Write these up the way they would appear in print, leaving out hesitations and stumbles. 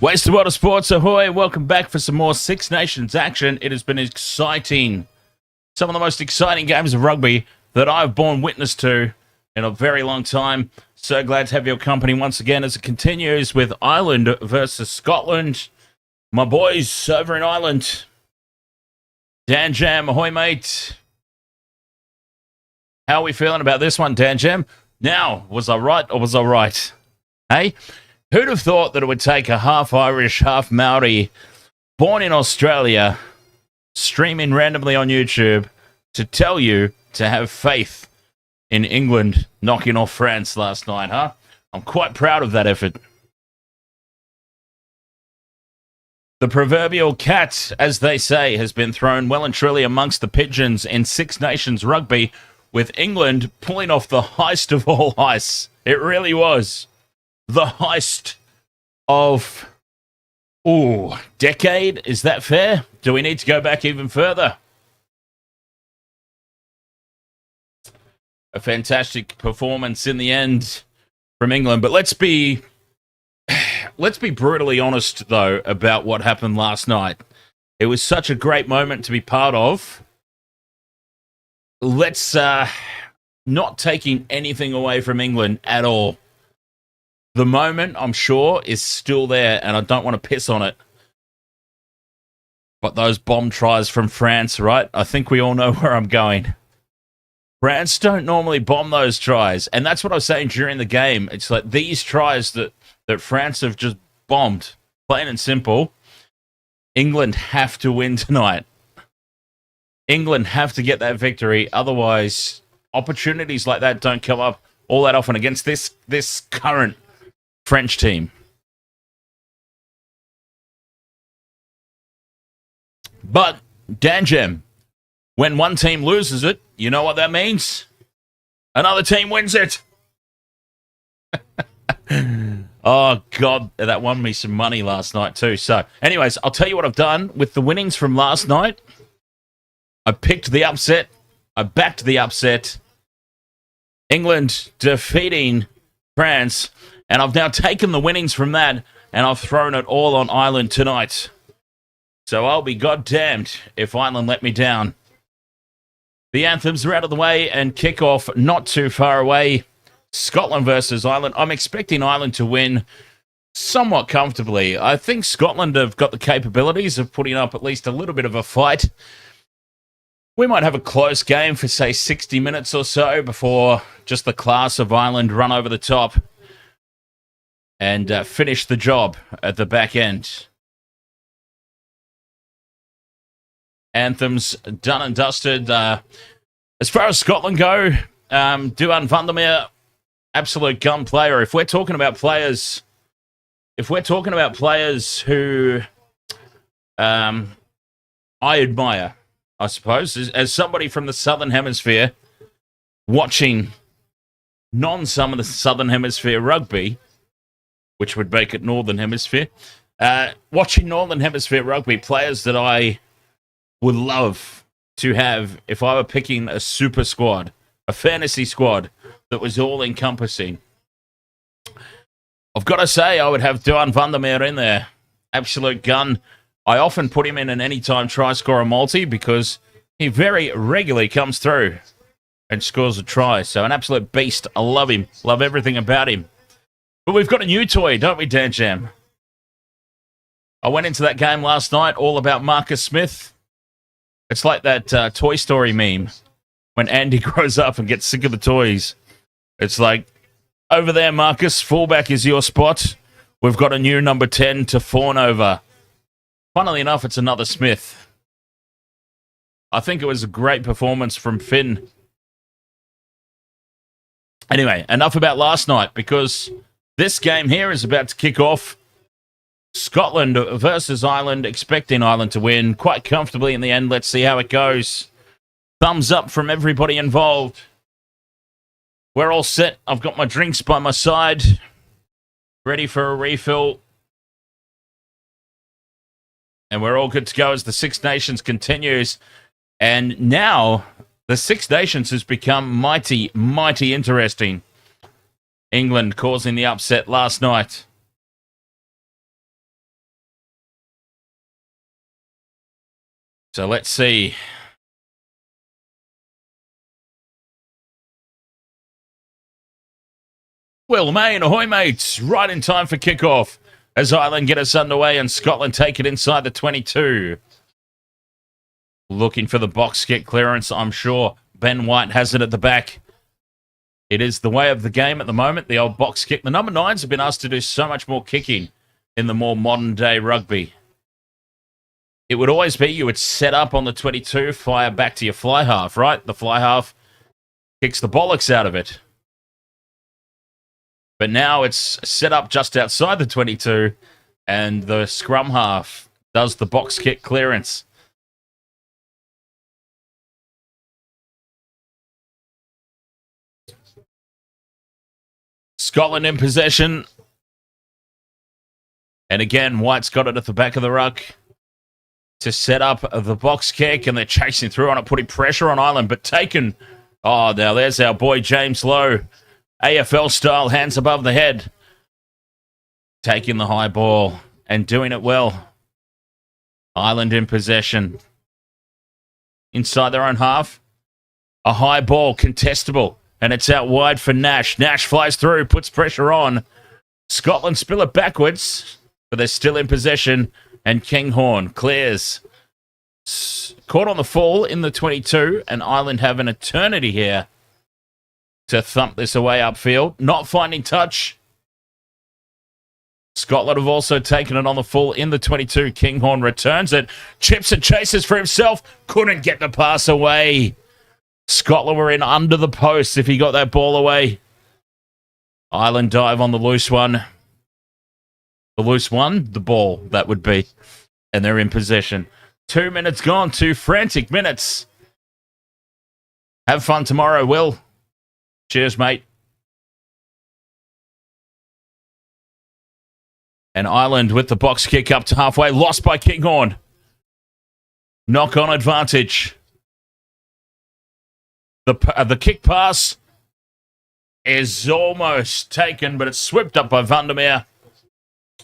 Wasted World of Sports, ahoy! Welcome back for some more Six Nations action. It has been exciting. Some of the most exciting games of rugby that I've borne witness to in a very long time. So glad to have your company once again as it continues with Ireland versus Scotland. My boys over in Ireland. Dan Jam, ahoy mate. How are we feeling about this one, Dan Jam? Now, was I right or was I right? Hey? Who'd have thought that it would take a half Irish, half Maori, born in Australia, streaming randomly on YouTube, to tell you to have faith in England knocking off France last night, huh? I'm quite proud of that effort. The proverbial cat, as they say, has been thrown well and truly amongst the pigeons in Six Nations rugby, with England pulling off the heist of all heists. It really was. The heist of, decade? Is that fair? Do we need to go back even further? A fantastic performance in the end from England. But let's be brutally honest, though, about what happened last night. It was such a great moment to be part of. Let's not taking anything away from England at all. The moment, I'm sure, is still there, and I don't want to piss on it. But those bomb tries from France, right? I think we all know where I'm going. France don't normally bomb those tries, and that's what I was saying during the game. It's like these tries that France have just bombed, plain and simple. England have to win tonight. England have to get that victory, otherwise opportunities like that don't come up all that often against this current French team. But, Danjem, when one team loses it, you know what that means? Another team wins it. Oh, God, that won me some money last night too. So, anyways, I'll tell you what I've done with the winnings from last night. I picked the upset. I backed the upset. England defeating France. And I've now taken the winnings from that and I've thrown it all on Ireland tonight. So I'll be goddamned if Ireland let me down. The anthems are out of the way and kickoff not too far away. Scotland versus Ireland. I'm expecting Ireland to win somewhat comfortably. I think Scotland have got the capabilities of putting up at least a little bit of a fight. We might have a close game for, say, 60 minutes or so before just the class of Ireland run over the top and finish the job at the back end. Anthems done and dusted. As far as Scotland go, Duhan van der Meer, absolute gun player. If we're talking about players who I admire, I suppose, as somebody from the Southern Hemisphere watching some of the Southern Hemisphere rugby, which would make it Northern Hemisphere, watching Northern Hemisphere rugby, players that I would love to have if I were picking a super squad, a fantasy squad that was all-encompassing. I've got to say, I would have Duhan van der Meer in there. Absolute gun. I often put him in an anytime try-scorer multi because he very regularly comes through and scores a try. So an absolute beast. I love him. Love everything about him. But we've got a new toy, don't we, Dan Jam? I went into that game last night all about Marcus Smith. It's like that Toy Story meme when Andy grows up and gets sick of the toys. It's like, over there, Marcus, fullback is your spot. We've got a new number 10 to fawn over. Funnily enough, it's another Smith. I think it was a great performance from Finn. Anyway, enough about last night because this game here is about to kick off. Scotland versus Ireland, expecting Ireland to win quite comfortably in the end. Let's see how it goes. Thumbs up from everybody involved. We're all set. I've got my drinks by my side, ready for a refill. And we're all good to go as the Six Nations continues. And now the Six Nations has become mighty, mighty interesting. England causing the upset last night. So let's see. Well, Main, ahoy, mates. Right in time for kickoff as Ireland get us underway and Scotland take it inside the 22. Looking for the box kick clearance, I'm sure. Ben White has it at the back. It is the way of the game at the moment, the old box kick. The number 9s have been asked to do so much more kicking in the more modern-day rugby. It would always be you would set up on the 22, fire back to your fly half, right? The fly half kicks the bollocks out of it. But now it's set up just outside the 22, and the scrum half does the box kick clearance. Scotland in possession. And again, White's got it at the back of the ruck to set up the box kick, and they're chasing through on it, putting pressure on Ireland, but taken. Oh, now there's our boy James Lowe. AFL style, hands above the head. Taking the high ball and doing it well. Ireland in possession. Inside their own half. A high ball, contestable. And it's out wide for Nash. Nash flies through, puts pressure on. Scotland spill it backwards, but they're still in possession. And Kinghorn clears. Caught on the fall in the 22, and Ireland have an eternity here to thump this away upfield. Not finding touch. Scotland have also taken it on the full in the 22. Kinghorn returns it. Chips and chases for himself. Couldn't get the pass away. Scotland were in under the post if he got that ball away. Ireland dive on the loose one. The loose one, the ball, that would be. And they're in possession. 2 minutes gone, 2 frantic minutes. Have fun tomorrow, Will. Cheers, mate. And Ireland with the box kick up to halfway. Lost by Kinghorn. Knock-on advantage. The kick pass is almost taken, but it's swept up by Vandermeer.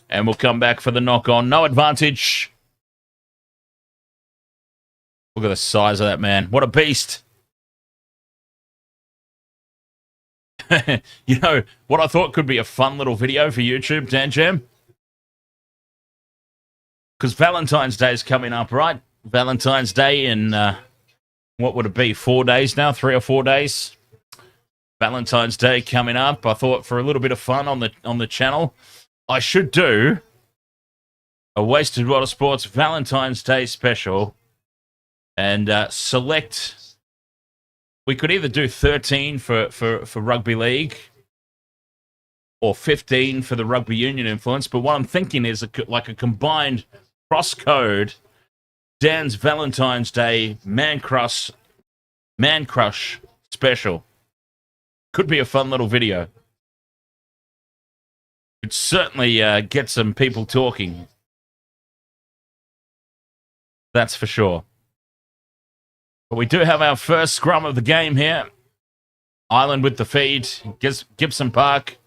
And we'll come back for the knock-on. No advantage. Look at the size of that man. What a beast. You know, what I thought could be a fun little video for YouTube, Dan Jam? Because Valentine's Day is coming up, right? Valentine's Day in, what would it be, 4 days now? 3 or 4 days? Valentine's Day coming up. I thought for a little bit of fun on the channel, I should do a Wasted Water Sports Valentine's Day special and select. We could either do 13 for rugby league or 15 for the rugby union influence. But what I'm thinking is like a combined cross-code Dan's Valentine's Day Man Crush special. Could be a fun little video. Could certainly get some people talking. That's for sure. But we do have our first scrum of the game here. Ireland with the feed. Gibson Park.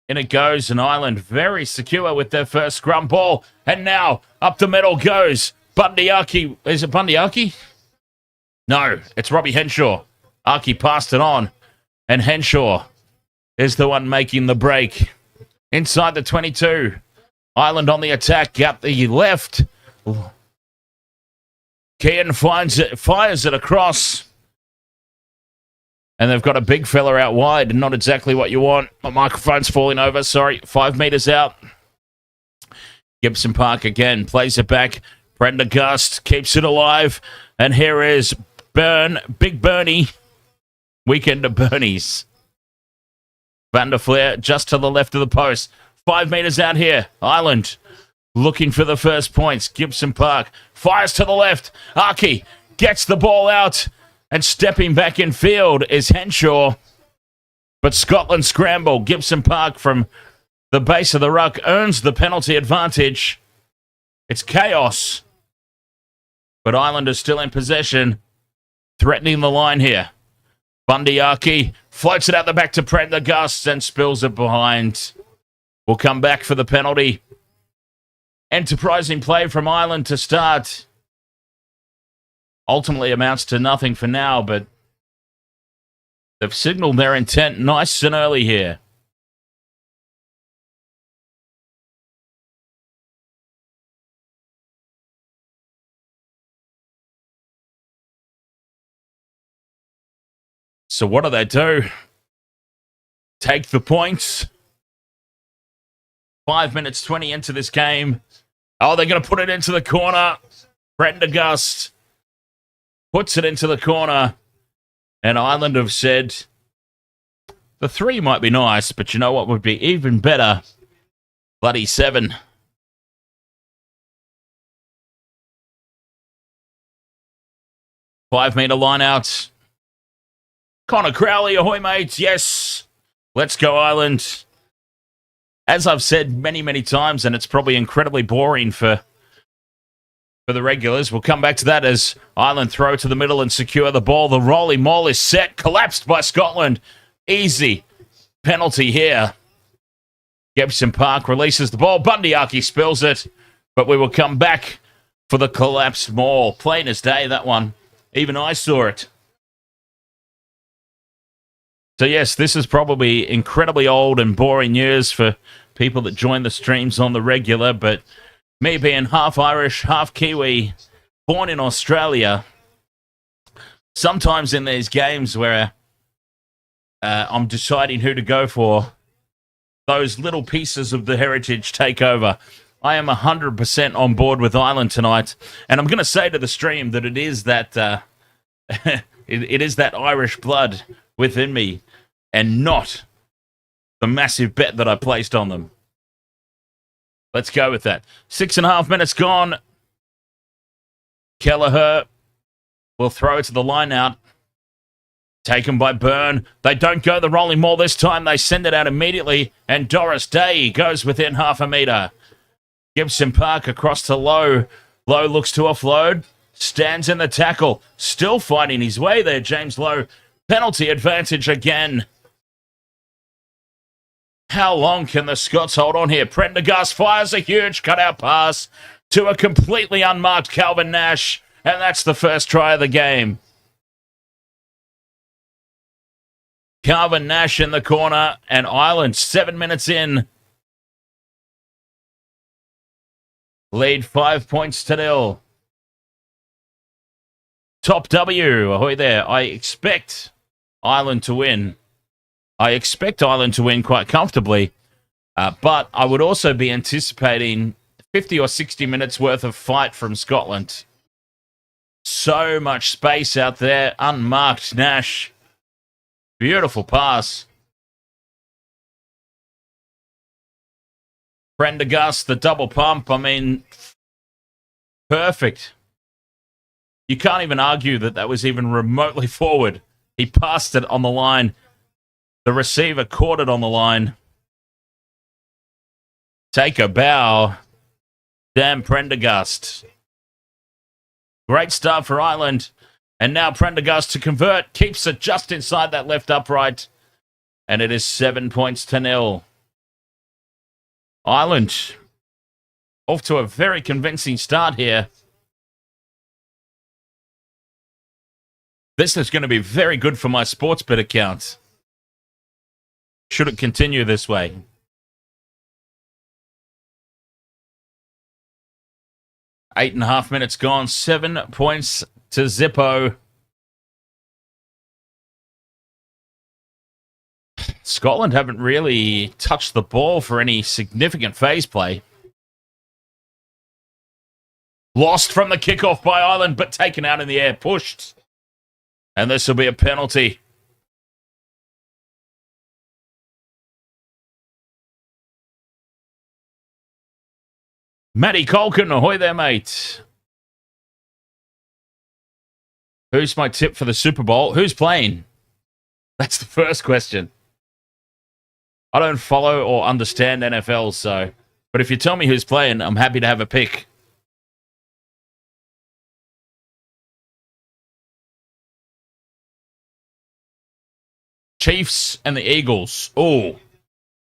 In it goes, and Ireland very secure with their first scrum ball. And now, up the middle goes Bundyaki. Is it Bundyaki? No, it's Robbie Henshaw. Aki passed it on. And Henshaw is the one making the break. Inside the 22. Ireland on the attack. Up the left. Kean finds it, fires it across. And they've got a big fella out wide. Not exactly what you want. My microphone's falling over. Sorry. 5 meters out. Gibson Park again. Plays it back. Prendergast keeps it alive. And here is Big Bernie. Weekend of Bernies. Vanderfleer just to the left of the post. 5 meters out here. Ireland looking for the first points. Gibson Park fires to the left. Aki gets the ball out. And stepping back in field is Henshaw. But Scotland scramble. Gibson Park from the base of the ruck earns the penalty advantage. It's chaos. But Ireland is still in possession. Threatening the line here. Bundyaki floats it out the back to Prendergast and spills it behind. We'll come back for the penalty. Enterprising play from Ireland to start. Ultimately amounts to nothing for now, but they've signalled their intent nice and early here. So what do? Take the points. 5 minutes 20 into this game. Oh, they're going to put it into the corner. Prendergast puts it into the corner. And Ireland have said the 3 might be nice, but you know what would be even better? Bloody 7. Five-metre line out. Connor Crowley, ahoy, mates. Yes. Let's go, Ireland. As I've said many, many times, and it's probably incredibly boring for the regulars. We'll come back to that as Ireland throw to the middle and secure the ball. The rolling maul is set. Collapsed by Scotland. Easy penalty here. Gibson Park releases the ball. Bundyaki spills it. But we will come back for the collapsed maul. Plain as day, that one. Even I saw it. So yes, this is probably incredibly old and boring news for people that join the streams on the regular, but me being half Irish, half Kiwi, born in Australia, sometimes in these games where I'm deciding who to go for, those little pieces of the heritage take over. I am 100% on board with Ireland tonight, and I'm going to say to the stream that it is that it is that Irish blood within me, and not the massive bet that I placed on them. Let's go with that. 6.5 minutes gone. Kelleher will throw it to the line out. Taken by Byrne. They don't go the rolling maul this time. They send it out immediately, and Doris Day goes within half a metre. Gibson Park across to Lowe. Lowe looks to offload. Stands in the tackle. Still fighting his way there, James Lowe. Penalty advantage again. How long can the Scots hold on here? Prendergast fires a huge cutout pass to a completely unmarked Calvin Nash, and that's the first try of the game. Calvin Nash in the corner, and Ireland 7 minutes in. Lead 5 points to 0. Top W, ahoy there. I expect Ireland to win. I expect Ireland to win quite comfortably, but I would also be anticipating 50 or 60 minutes worth of fight from Scotland. So much space out there. Unmarked Nash. Beautiful pass. Prendergast, the double pump. I mean, perfect. You can't even argue that that was even remotely forward. He passed it on the line. The receiver caught it on the line. Take a bow. Damn Prendergast. Great start for Ireland. And now Prendergast to convert. Keeps it just inside that left upright. And it is 7 points to 0. Ireland off to a very convincing start here. This is going to be very good for my sports bet account. Should it continue this way? Eight and a half minutes gone. 7 points to Zippo. Scotland haven't really touched the ball for any significant phase play. Lost from the kickoff by Ireland, but taken out in the air. Pushed. And this will be a penalty. Matty Colkin, ahoy there, mate. Who's my tip for the Super Bowl? Who's playing? That's the first question. I don't follow or understand NFL, so... But if you tell me who's playing, I'm happy to have a pick. Chiefs and the Eagles. Oh.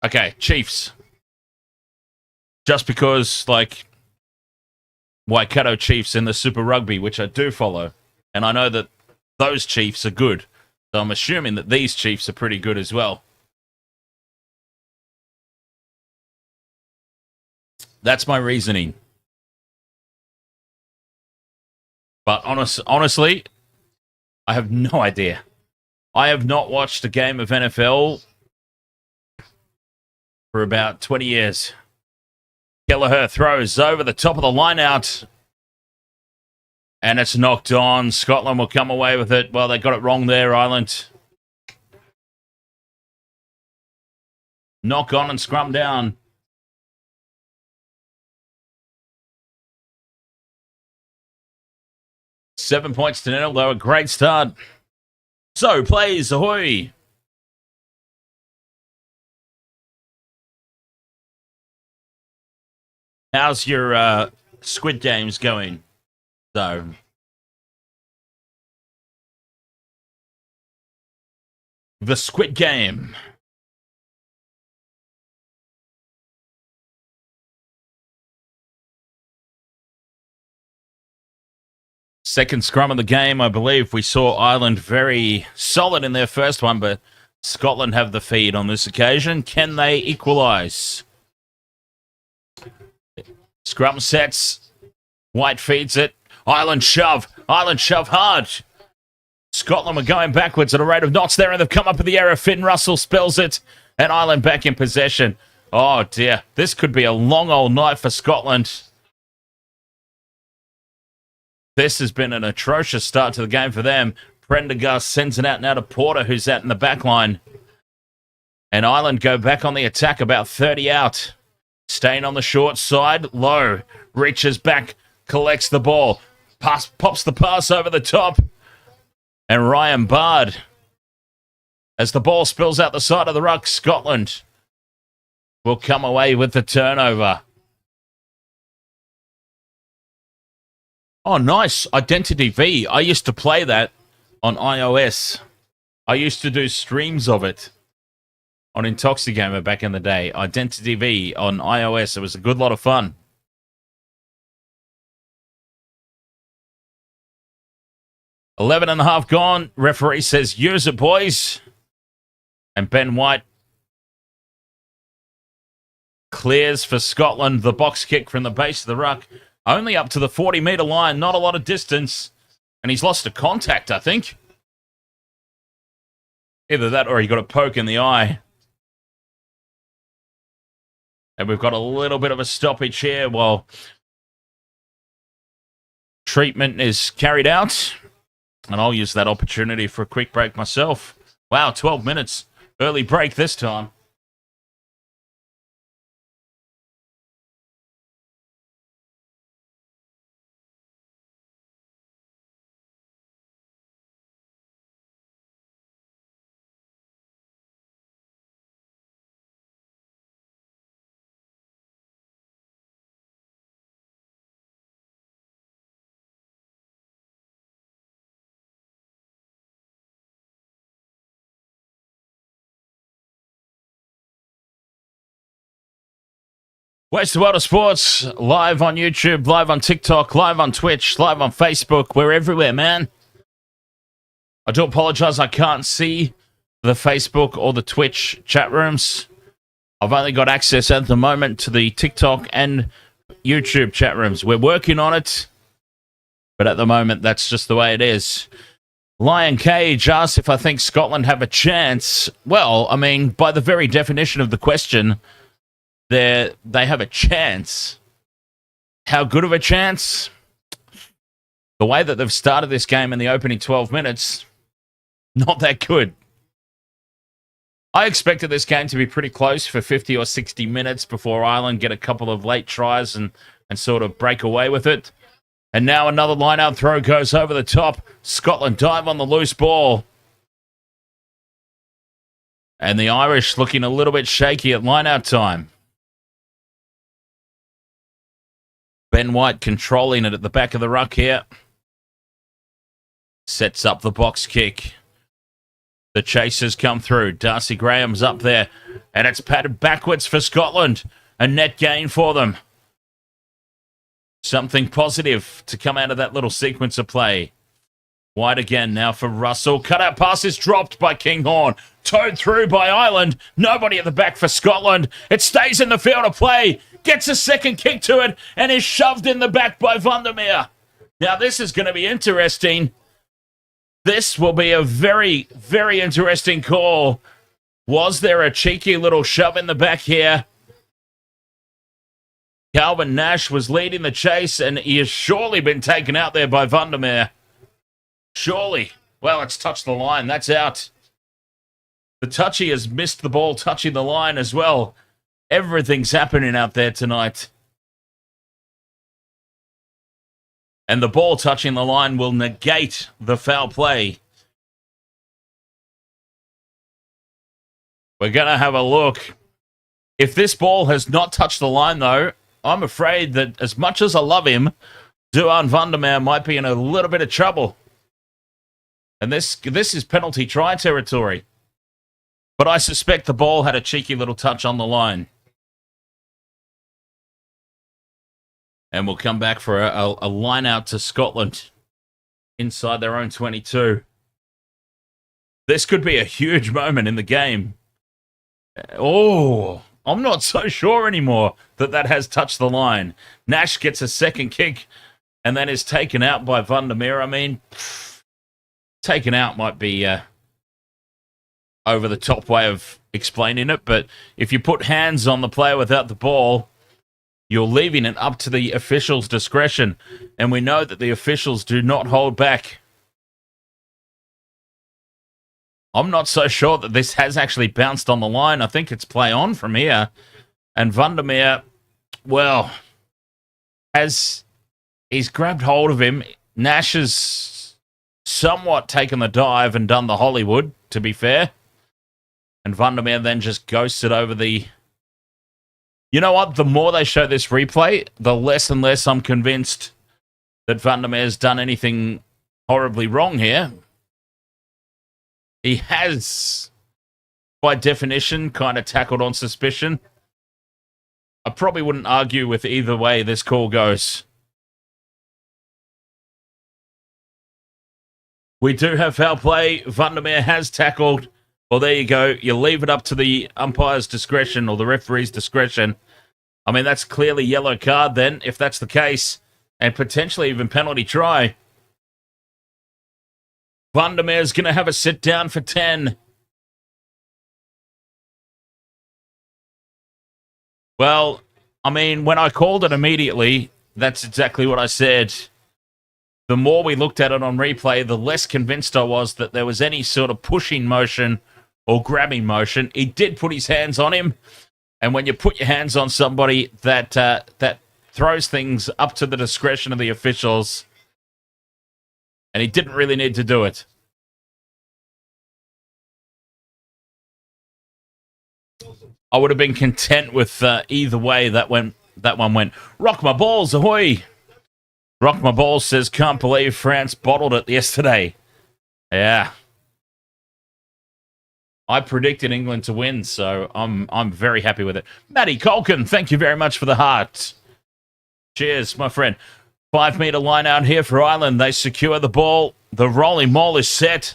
Okay, Chiefs. Just because, like, Waikato Chiefs in the Super Rugby, which I do follow. And I know that those Chiefs are good. So I'm assuming that these Chiefs are pretty good as well. That's my reasoning. But honestly, I have no idea. I have not watched a game of NFL for about 20 years. Kelleher throws over the top of the line out. And it's knocked on. Scotland will come away with it. Well, they got it wrong there, Ireland. Knock on and scrum down. $7 to 0, though. A great start. So, plays, ahoy. How's your Squid Games going? So, the Squid Game. Second scrum of the game, I believe we saw Ireland very solid in their first one, but Scotland have the feed on this occasion. Can they equalise? Scrum sets. White feeds it. Ireland shove. Ireland shove hard. Scotland were going backwards at a rate of knots there, and they've come up with the error. Finn Russell spells it, and Ireland back in possession. Oh, dear. This could be a long old night for Scotland. This has been an atrocious start to the game for them. Prendergast sends it out now to Porter, who's out in the back line. And Ireland go back on the attack, about 30 out. Staying on the short side, Low reaches back, collects the ball, pops the pass over the top. And Ryan Bard, as the ball spills out the side of the ruck, Scotland will come away with the turnover. Oh, nice. Identity V. I used to play that on iOS. I used to do streams of it on Intoxigamer back in the day. Identity V on iOS. It was a good lot of fun. $11 and a half gone. Referee says, use it, boys. And Ben White clears for Scotland. The box kick from the base of the ruck. Only up to the 40-metre line. Not a lot of distance. And he's lost a contact, I think. Either that or he got a poke in the eye. And we've got a little bit of a stoppage here while treatment is carried out. And I'll use that opportunity for a quick break myself. Wow, 12 minutes. Early break this time. Where's the World of Sports? Live on YouTube, live on TikTok, live on Twitch, live on Facebook. We're everywhere, man. I do apologize. I can't see the Facebook or the Twitch chat rooms. I've only got access at the moment to the TikTok and YouTube chat rooms. We're working on it. But at the moment, that's just the way it is. Lion Cage asks if I think Scotland have a chance. Well, I mean, by the very definition of the question, they have a chance. How good of a chance? The way that they've started this game in the opening 12 minutes, not that good. I expected this game to be pretty close for 50 or 60 minutes before Ireland get a couple of late tries and sort of break away with it. And now another line-out throw goes over the top. Scotland dive on the loose ball. And the Irish looking a little bit shaky at line-out time. Ben White controlling it at the back of the ruck here. Sets up the box kick. The chasers come through. Darcy Graham's up there. And it's patted backwards for Scotland. A net gain for them. Something positive to come out of that little sequence of play. Wide again now for Russell. Cutout pass is dropped by Kinghorn. Towed through by Ireland. Nobody at the back for Scotland. It stays in the field of play. Gets a second kick to it and is shoved in the back by Vandermeer. Now this is going to be interesting. This will be a very, very interesting call. Was there a cheeky little shove in the back here? Calvin Nash was leading the chase and he has surely been taken out there by Vandermeer. Surely. Well, it's touched the line. That's out. The touchy has missed the ball touching the line as well. Everything's happening out there tonight. And the ball touching the line will negate the foul play. We're going to have a look. If this ball has not touched the line, though, I'm afraid that as much as I love him, Duan Vandermeer might be in a little bit of trouble. And this is penalty try territory. But I suspect the ball had a cheeky little touch on the line. And we'll come back for a line out to Scotland inside their own 22. This could be a huge moment in the game. Oh, I'm not so sure anymore that has touched the line. Nash gets a second kick and then is taken out by Vandermeer. I mean, taken out might be over the top way of explaining it, but if you put hands on the player without the ball, you're leaving it up to the officials' discretion. And we know that the officials do not hold back. I'm not so sure that this has actually bounced on the line. I think it's play on from here. And Vandermeer, well, he's grabbed hold of him. Nash has somewhat taken the dive and done the Hollywood, to be fair. And Vandermeer then just ghosted over the... You know what? The more they show this replay, the less and less I'm convinced that Vandermeer's done anything horribly wrong here. He has, by definition, kind of tackled on suspicion. I probably wouldn't argue with either way this call goes. We do have foul play. Vandermeer has tackled. Well, there you go. You leave it up to the umpire's discretion or the referee's discretion. I mean, that's clearly yellow card then, if that's the case. And potentially even penalty try. Vandermeer's going to have a sit down for 10. Well, I mean, when I called it immediately, that's exactly what I said. The more we looked at it on replay, the less convinced I was that there was any sort of pushing motion or grabbing motion. He did put his hands on him. And when you put your hands on somebody, that throws things up to the discretion of the officials. And he didn't really need to do it. I would have been content with either way that one went. Rock my balls, ahoy! Rock my balls says, can't believe France bottled it yesterday. Yeah. I predicted England to win, so I'm very happy with it. Matty Colkin, thank you very much for the heart. Cheers, my friend. 5 metre line out here for Ireland. They secure the ball. The rolling maul is set.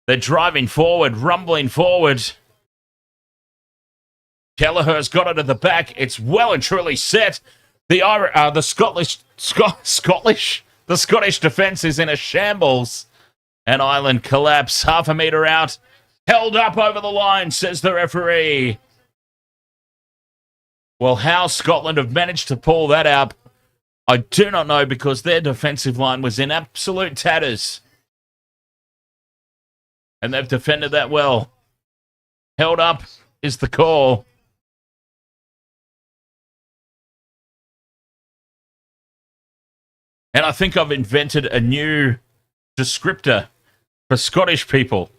They're driving forward, rumbling forward. Kelleher's got it at the back. It's well and truly set. The Scottish defence is in a shambles. And Ireland collapse. Half a metre out. Held up over the line, says the referee. Well, how Scotland have managed to pull that out, I do not know, because their defensive line was in absolute tatters. And they've defended that well. Held up is the call. And I think I've invented a new descriptor for Scottish people.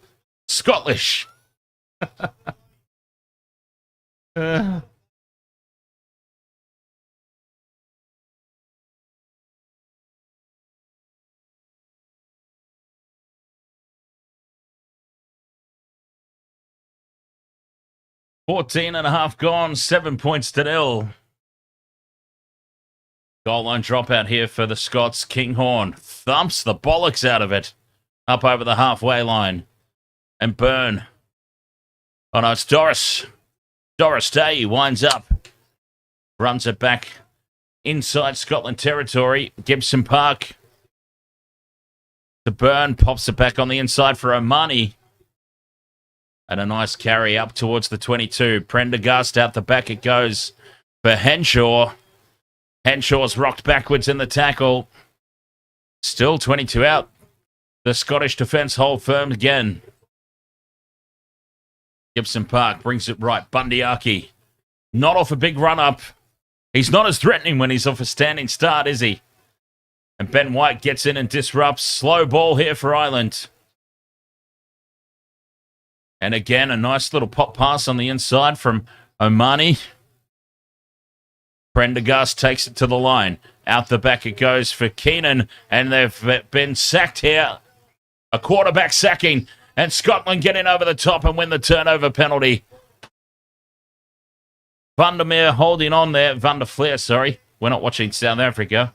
Scottish. 14 and a half gone, 7 points to nil. Goal line dropout here for the Scots. Kinghorn thumps the bollocks out of it. Up over the halfway line. And Byrne. Oh no, it's Doris. Doris Day winds up. Runs it back inside Scotland territory. Gibson Park. To Byrne. Pops it back on the inside for O'Mani. And a nice carry up towards the 22. Prendergast out the back it goes for Henshaw. Henshaw's rocked backwards in the tackle. Still 22 out. The Scottish defence hold firm again. Gibson Park brings it right. Bundyaki. Not off a big run-up. He's not as threatening when he's off a standing start, is he? And Ben White gets in and disrupts. Slow ball here for Ireland. And again, a nice little pop pass on the inside from O'Mani. Prendergast takes it to the line. Out the back it goes for Keenan. And they've been sacked here. A quarterback sacking. And Scotland get in over the top and win the turnover penalty. Vandermeer holding on there. Vanderfleer, sorry. We're not watching South Africa.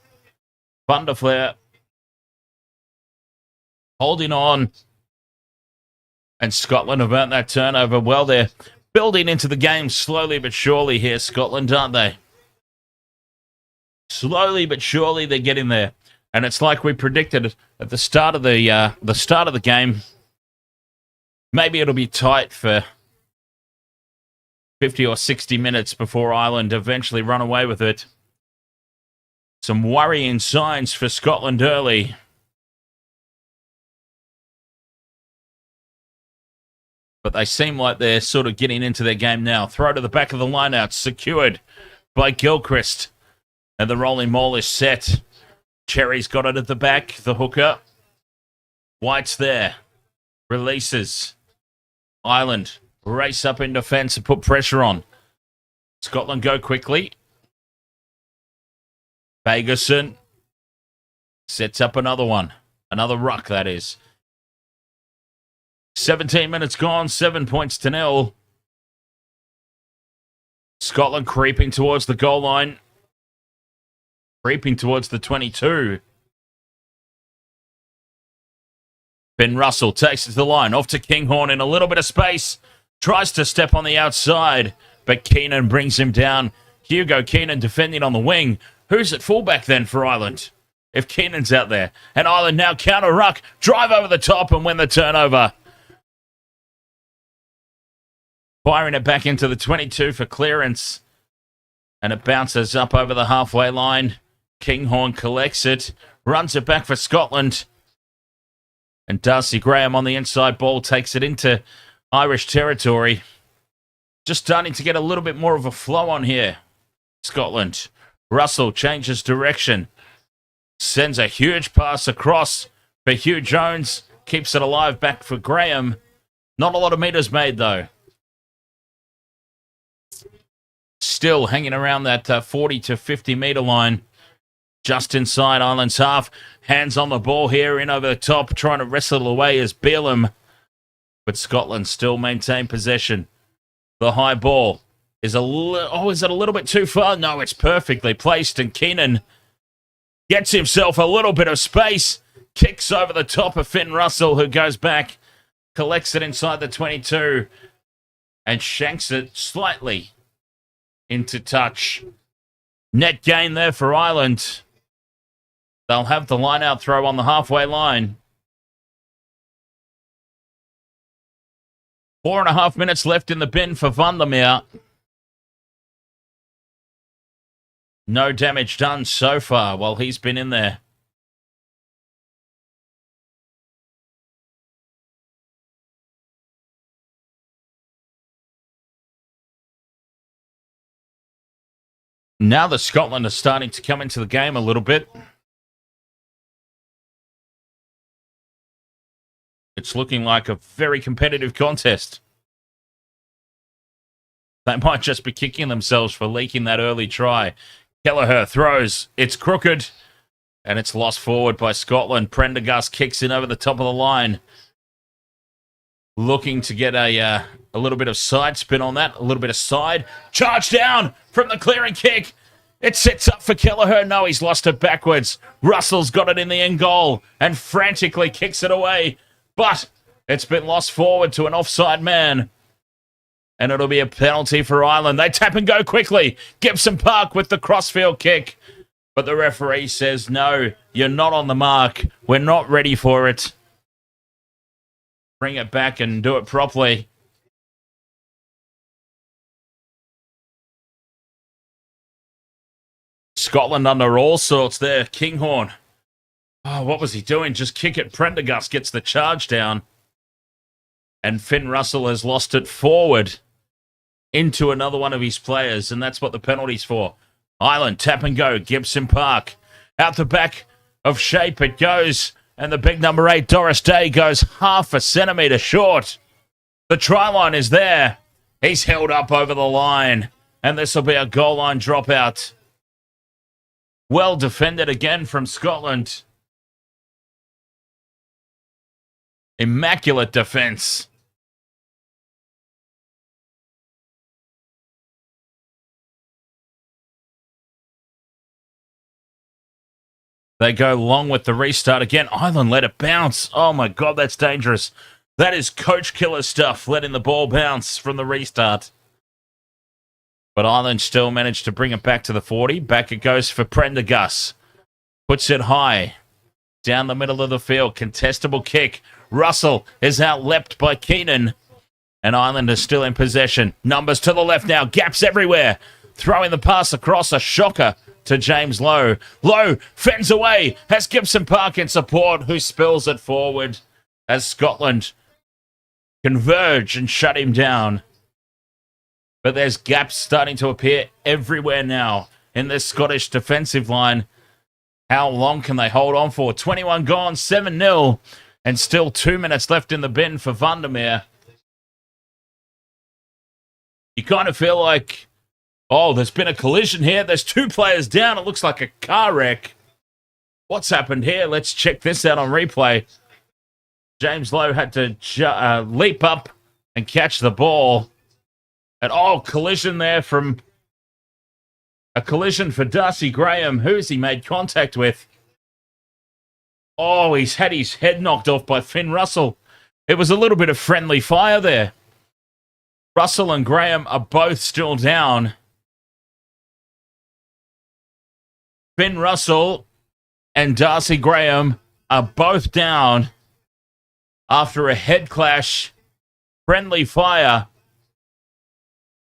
Vanderfleer holding on. And Scotland have earned that turnover. Well, they're building into the game slowly but surely here, Scotland, aren't they? Slowly but surely they're getting there. And it's like we predicted at the start of the game. Maybe it'll be tight for 50 or 60 minutes before Ireland eventually run away with it. Some worrying signs for Scotland early. But they seem like they're sort of getting into their game now. Throw to the back of the lineout. Secured by Gilchrist. And the rolling maul is set. Cherry's got it at the back. The hooker. White's there. Releases. Ireland race up in defence and put pressure on. Scotland go quickly. Fagerson sets up another one. Another ruck, that is. 17 minutes gone. 7 points to 0. Scotland creeping towards the goal line. Creeping towards the 22. Ben Russell takes it to the line. Off to Kinghorn in a little bit of space. Tries to step on the outside. But Keenan brings him down. Hugo Keenan defending on the wing. Who's at fullback then for Ireland? If Keenan's out there. And Ireland now counter ruck. Drive over the top and win the turnover. Firing it back into the 22 for clearance. And it bounces up over the halfway line. Kinghorn collects it. Runs it back for Scotland. And Darcy Graham on the inside ball takes it into Irish territory. Just starting to get a little bit more of a flow on here. Scotland. Russell changes direction. Sends a huge pass across for Hugh Jones. Keeps it alive back for Graham. Not a lot of meters made though. Still hanging around that 40 to 50 meter line. Just inside Ireland's half. Hands on the ball here, in over the top. Trying to wrestle it away is Beelum. But Scotland still maintain possession. The high ball is is it a little bit too far? No, it's perfectly placed. And Keenan gets himself a little bit of space. Kicks over the top of Finn Russell, who goes back. Collects it inside the 22. And shanks it slightly into touch. Net gain there for Ireland. They'll have the line-out throw on the halfway line. 4.5 minutes left in the bin for Vandermeer. No damage done so far while he's been in there. Now that Scotland are starting to come into the game a little bit. It's looking like a very competitive contest. They might just be kicking themselves for leaking that early try. Kelleher throws. It's crooked. And it's lost forward by Scotland. Prendergast kicks in over the top of the line. Looking to get a little bit of side spin on that. A little bit of side. Charge down from the clearing kick. It sets up for Kelleher. No, he's lost it backwards. Russell's got it in the end goal and frantically kicks it away. But it's been lost forward to an offside man. And it'll be a penalty for Ireland. They tap and go quickly. Gibson Park with the crossfield kick. But the referee says, no, you're not on the mark. We're not ready for it. Bring it back and do it properly. Scotland under all sorts there. Kinghorn. Oh, what was he doing? Just kick it. Prendergast gets the charge down. And Finn Russell has lost it forward into another one of his players. And that's what the penalty's for. Ireland, tap and go. Gibson Park. Out the back of shape it goes. And the big number 8, Doris Day, goes half a centimetre short. The try line is there. He's held up over the line. And this will be a goal line dropout. Well defended again from Scotland. Immaculate defence. They go long with the restart again. Ireland let it bounce. Oh my God, that's dangerous. That is coach killer stuff, letting the ball bounce from the restart. But Ireland still managed to bring it back to the 40. Back it goes for Prendergast. Puts it high. Down the middle of the field. Contestable kick. Russell is outleapt by Keenan. And Ireland is still in possession. Numbers to the left now. Gaps everywhere. Throwing the pass across. A shocker to James Lowe. Lowe fends away. Has Gibson Park in support, who spills it forward as Scotland converge and shut him down. But there's gaps starting to appear everywhere now in this Scottish defensive line. How long can they hold on for? 21 gone, 7-0, and still 2 minutes left in the bin for Vandermeer. You kind of feel like, oh, there's been a collision here. There's 2 players down. It looks like a car wreck. What's happened here? Let's check this out on replay. James Lowe had to leap up and catch the ball. And collision there from a collision for Darcy Graham. Who's he made contact with? Oh, he's had his head knocked off by Finn Russell. It was a little bit of friendly fire there. Russell and Graham are both still down. Finn Russell and Darcy Graham are both down after a head clash. Friendly fire.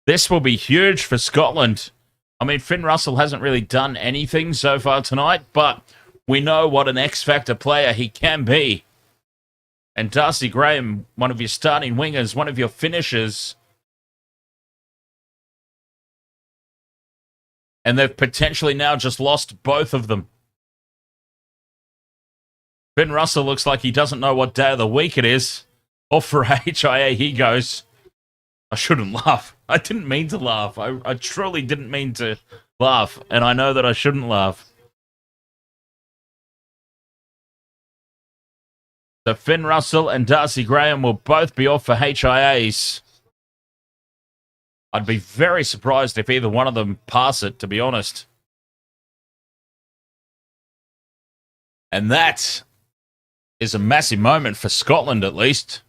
This will be huge for Scotland. I mean, Finn Russell hasn't really done anything so far tonight, but we know what an X-Factor player he can be. And Darcy Graham, one of your starting wingers, one of your finishers. And they've potentially now just lost both of them. Finn Russell looks like he doesn't know what day of the week it is. Off for HIA he goes. I shouldn't laugh. I didn't mean to laugh. I truly didn't mean to laugh. And I know that I shouldn't laugh. So Finn Russell and Darcy Graham will both be off for HIAs. I'd be very surprised if either one of them pass it, to be honest. And that is a massive moment for Scotland, at least.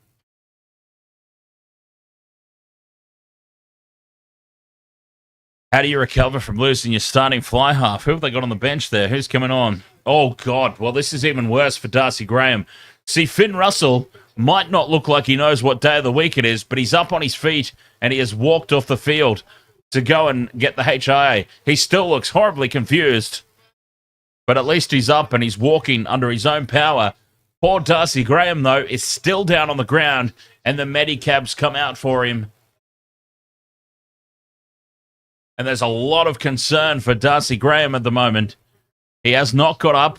How do you recover from losing your starting fly half? Who have they got on the bench there? Who's coming on? Oh, God. Well, this is even worse for Darcy Graham. See, Finn Russell might not look like he knows what day of the week it is, but he's up on his feet and he has walked off the field to go and get the HIA. He still looks horribly confused, but at least he's up and he's walking under his own power. Poor Darcy Graham, though, is still down on the ground and the medicabs come out for him. And there's a lot of concern for Darcy Graham at the moment. He has not got up.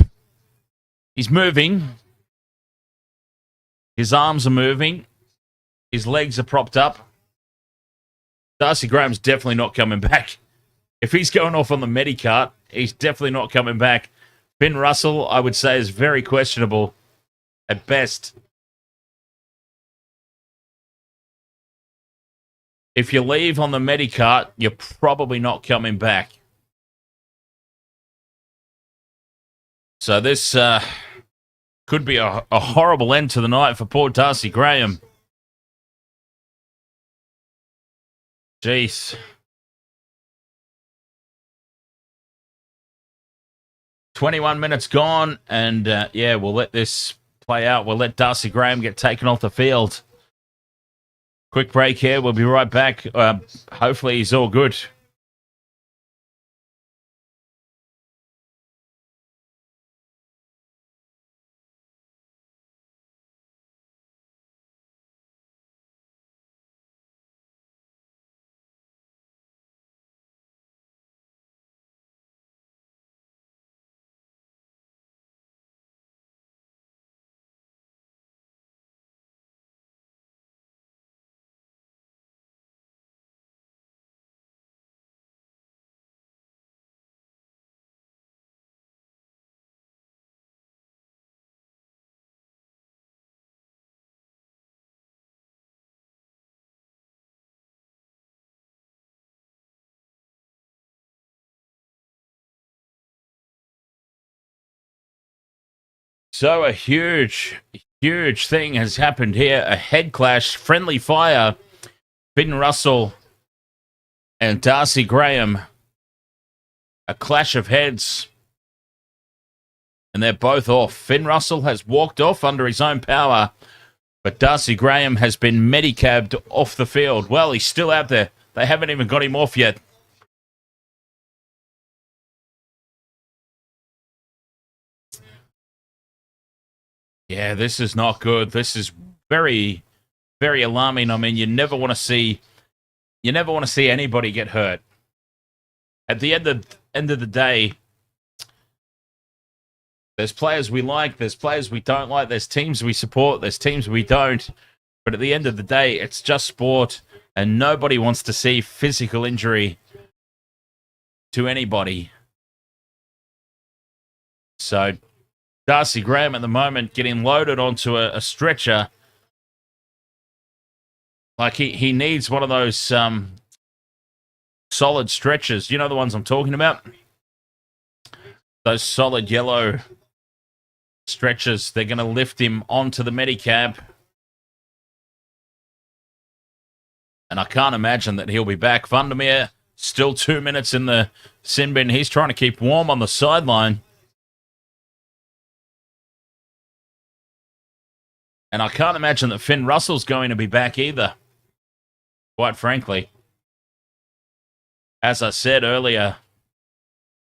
He's moving. His arms are moving. His legs are propped up. Darcy Graham's definitely not coming back. If he's going off on the Medicart, he's definitely not coming back. Finn Russell, I would say, is very questionable at best. If you leave on the Medicart, you're probably not coming back. So this could be a horrible end to the night for poor Darcy Graham. Jeez. 21 minutes gone, and yeah, we'll let this play out. We'll let Darcy Graham get taken off the field. Quick break here. We'll be right back. Hopefully he's all good. So a huge thing has happened here. A head clash, friendly fire. Finn Russell and Darcy Graham. A clash of heads. And they're both off. Finn Russell has walked off under his own power. But Darcy Graham has been medicabbed off the field. Well, he's still out there. They haven't even got him off yet. Yeah, this is not good. This is very, very alarming. I mean, you never want to see anybody get hurt. At the end of the day, there's players we like, there's players we don't like, there's teams we support, there's teams we don't. But at the end of the day, it's just sport, and nobody wants to see physical injury to anybody. So Darcy Graham at the moment getting loaded onto a stretcher. Like he needs one of those solid stretchers. You know the ones I'm talking about? Those solid yellow stretchers. They're going to lift him onto the Medicab. And I can't imagine that he'll be back. Vandermeer, still 2 minutes in the sin bin. He's trying to keep warm on the sideline. And I can't imagine that Finn Russell's going to be back either, quite frankly. As I said earlier,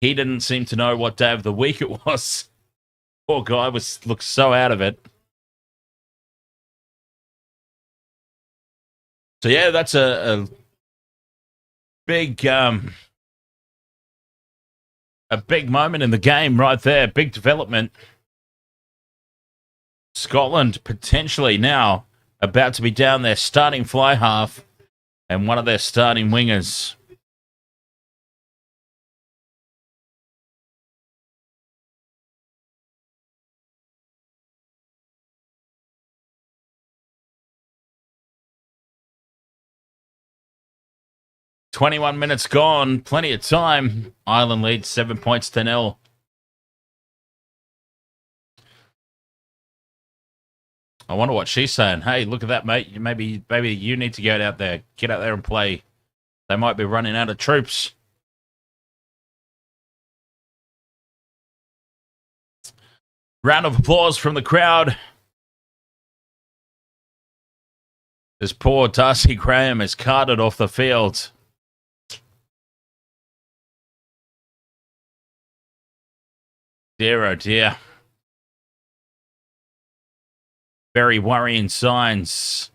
he didn't seem to know what day of the week it was. Poor guy looked so out of it. So yeah, that's a big moment in the game right there. Big development. Scotland potentially now about to be down their starting fly half and one of their starting wingers. "21 minutes gone, plenty of time." Ireland leads 7 points to 0. I wonder what she's saying. Hey, look at that, mate. Maybe you need to get out there and play. They might be running out of troops. Round of applause from the crowd. This poor Darcy Graham is carted off the field. Dear, oh dear. Very worrying signs.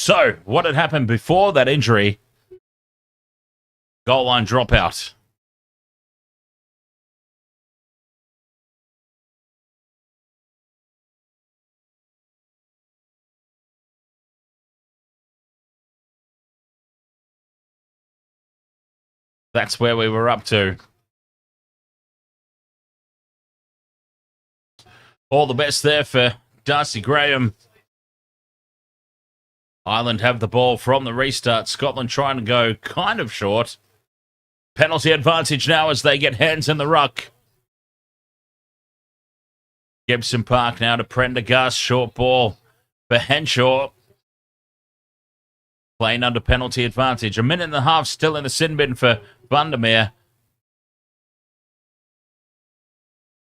So, what had happened before that injury? Goal line dropout. That's where we were up to. All the best there for Darcy Graham. Ireland have the ball from the restart. Scotland trying to go kind of short. Penalty advantage now as they get hands in the ruck. Gibson Park now to Prendergast. Short ball for Henshaw. Playing under penalty advantage. A minute and a half still in the sin bin for Vandermeer.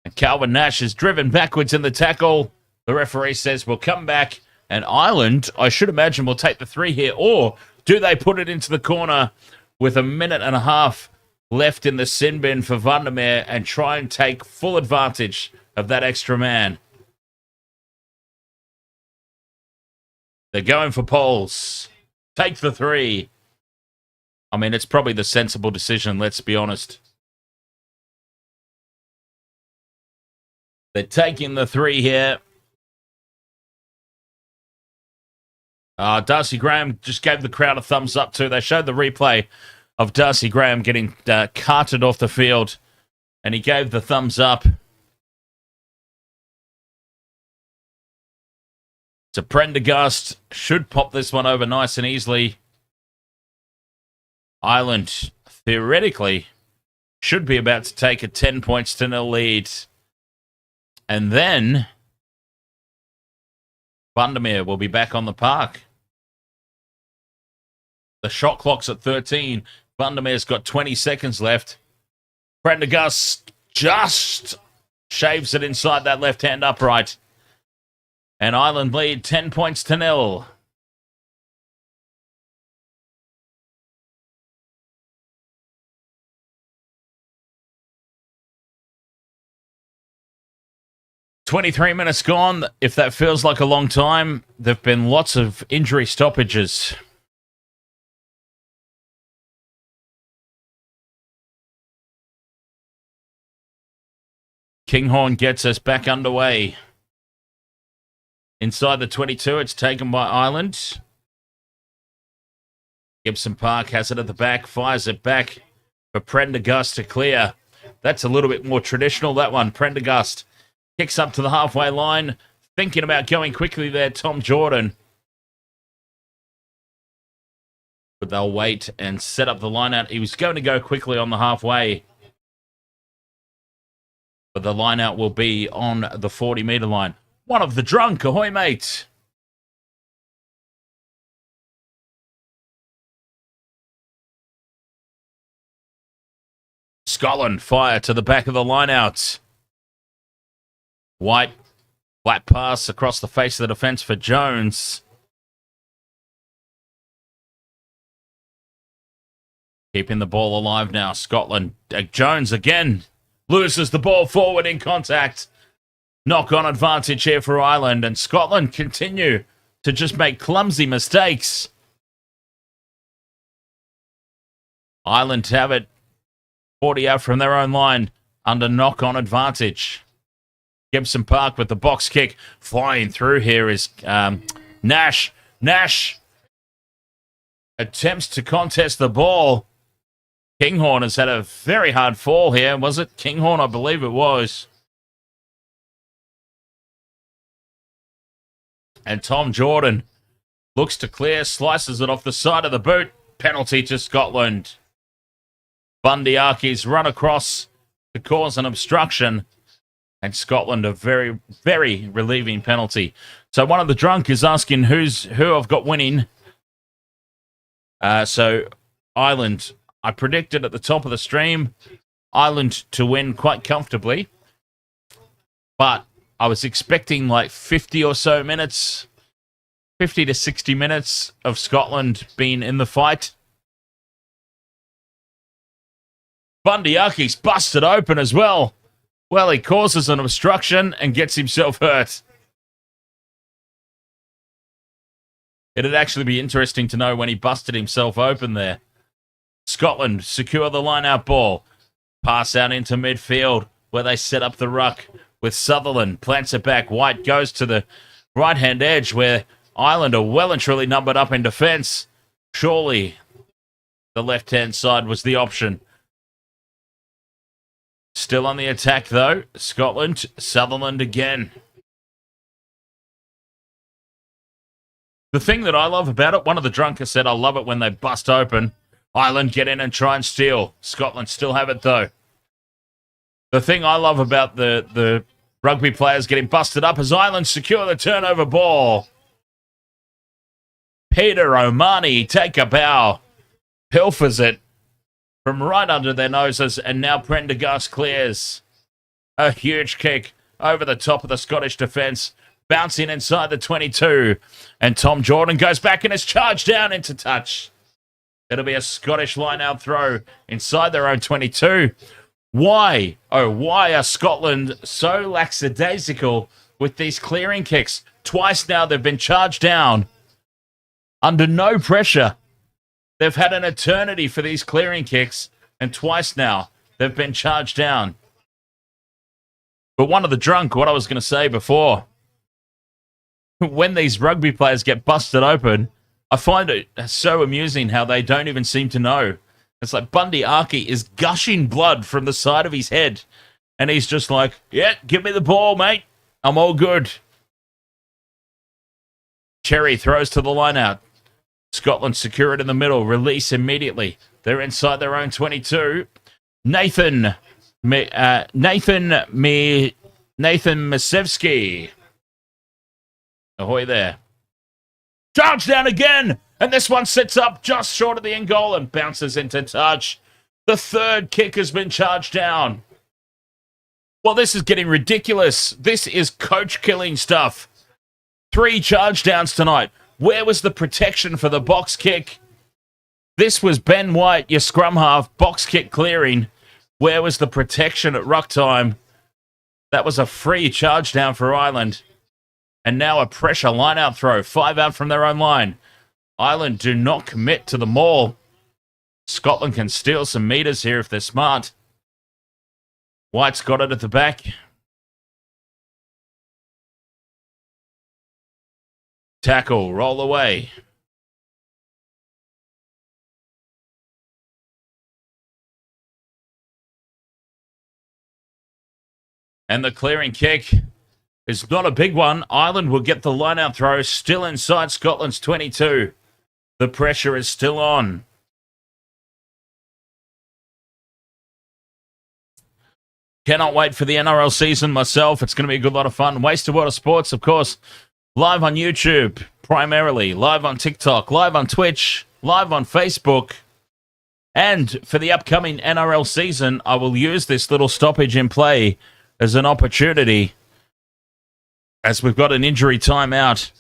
And Calvin Nash is driven backwards in the tackle. The referee says we'll come back. And Ireland, I should imagine, will take the 3 here. Or do they put it into the corner with a minute and a half left in the sin bin for Vandermeer and try and take full advantage of that extra man? They're going for poles. Take the 3. I mean, it's probably the sensible decision, let's be honest. They're taking the 3 here. Darcy Graham just gave the crowd a thumbs up too. They showed the replay of Darcy Graham getting carted off the field, and he gave the thumbs up. So Prendergast should pop this one over nice and easily. Ireland, theoretically, should be about to take a 10 points to 0 lead. And then Vandermeer will be back on the park. The shot clock's at 13. Vandermeer's got 20 seconds left. Prendergast just shaves it inside that left-hand upright. And Ireland lead 10 points to 0. "23 minutes gone." If that feels like a long time, there have been lots of injury stoppages. Kinghorn gets us back underway. Inside the 22, it's taken by Ireland. Gibson Park has it at the back, fires it back for Prendergast to clear. That's a little bit more traditional, that one. Prendergast kicks up to the halfway line. Thinking about going quickly there, Tom Jordan. But they'll wait and set up the line out. He was going to go quickly on the halfway. But the line out will be on the 40-metre line. One of the drunk, ahoy mate. Scotland fire to the back of the line-out. White, flat pass across the face of the defence for Jones. Keeping the ball alive now, Scotland. Jones again loses the ball forward in contact. Knock-on advantage here for Ireland, and Scotland continue to just make clumsy mistakes. Ireland have it 40 out from their own line under knock-on advantage. Gibson Park with the box kick. Flying through here is Nash. Nash attempts to contest the ball. Kinghorn has had a very hard fall here. Was it Kinghorn? I believe it was. And Tom Jordan looks to clear, slices it off the side of the boot. Penalty to Scotland. Bundyarki's run across to cause an obstruction. And Scotland a very, very relieving penalty. So one of the drunk is asking who I've got winning. So Ireland, I predicted at the top of the stream, Ireland to win quite comfortably. But I was expecting like 50 or so minutes, 50 to 60 minutes of Scotland being in the fight. Bundyarki's busted open as well. Well, he causes an obstruction and gets himself hurt. It'd actually be interesting to know when he busted himself open there. Scotland secure the line-out ball. Pass out into midfield where they set up the ruck with Sutherland. Plants it back. White goes to the right-hand edge where Ireland are well and truly numbered up in defence. Surely the left-hand side was the option. Still on the attack, though. Scotland, Sutherland again. The thing that I love about it, one of the drunkers said, I love it when they bust open. Ireland get in and try and steal. Scotland still have it, though. The thing I love about the rugby players getting busted up is Ireland secure the turnover ball. Peter O'Mahony, take a bow, pilfers it from right under their noses, and now Prendergast clears. A huge kick over the top of the Scottish defence, bouncing inside the 22, and Tom Jordan goes back and is charged down into touch. It'll be a Scottish line-out throw inside their own 22. Why? Oh, why are Scotland so lackadaisical with these clearing kicks? Twice now they've been charged down under no pressure. They've had an eternity for these clearing kicks, and twice now they've been charged down. But one of the drunk, what I was going to say before, when these rugby players get busted open, I find it so amusing how they don't even seem to know. It's like Bundy Aki is gushing blood from the side of his head, and he's just like, yeah, give me the ball, mate. I'm all good. Cherry throws to the line-out. Scotland secure it in the middle. Release immediately. They're inside their own 22. Nathan Masevsky. Ahoy there. Charge down again. And this one sits up just short of the end goal and bounces into touch. The third kick has been charged down. Well, this is getting ridiculous. This is coach-killing stuff. 3 charge downs tonight. Where was the protection for the box kick? This was Ben White, your scrum half, box kick clearing. Where was the protection at ruck time? That was a free charge down for Ireland. And now a pressure line-out throw. 5 out from their own line. Ireland do not commit to the maul. Scotland can steal some meters here if they're smart. White's got it at the back. Tackle, roll away. And the clearing kick is not a big one. Ireland will get the line-out throw still inside Scotland's 22. The pressure is still on. Cannot wait for the NRL season myself. It's going to be a good lot of fun. Wasted Water Sports, of course, live on YouTube, primarily. Live on TikTok, live on Twitch, live on Facebook. And for the upcoming NRL season, I will use this little stoppage in play as an opportunity, as we've got an injury timeout.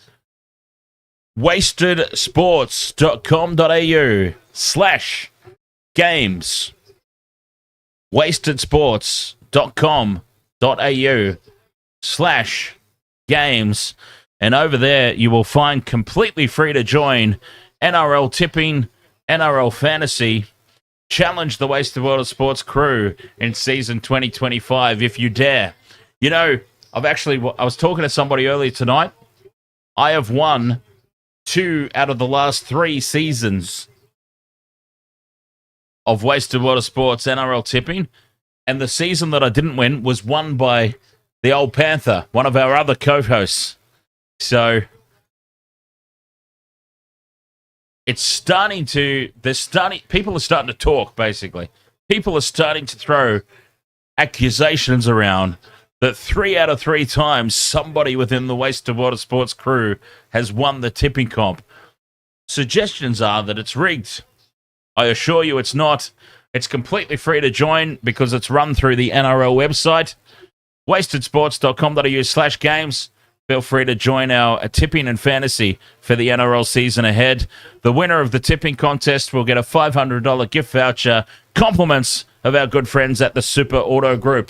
wastedsports.com.au/games. wastedsports.com.au/games. And over there, you will find completely free to join NRL tipping, NRL fantasy. Challenge the Wasted World of Sports crew in season 2025 if you dare. You know, I was talking to somebody earlier tonight. I have won 2 out of the last 3 seasons of Wasted Water Sports NRL tipping. And the season that I didn't win was won by the old Panther, one of our other co-hosts. So it's people are starting to talk, basically. People are starting to throw accusations around that 3 out of 3 times somebody within the Wasted Water Sports crew has won the tipping comp. Suggestions are that it's rigged. I assure you it's not. It's completely free to join because it's run through the NRL website. wastedsports.com.au/games. Feel free to join our tipping and fantasy for the NRL season ahead. The winner of the tipping contest will get a $500 gift voucher, compliments of our good friends at the Super Auto Group.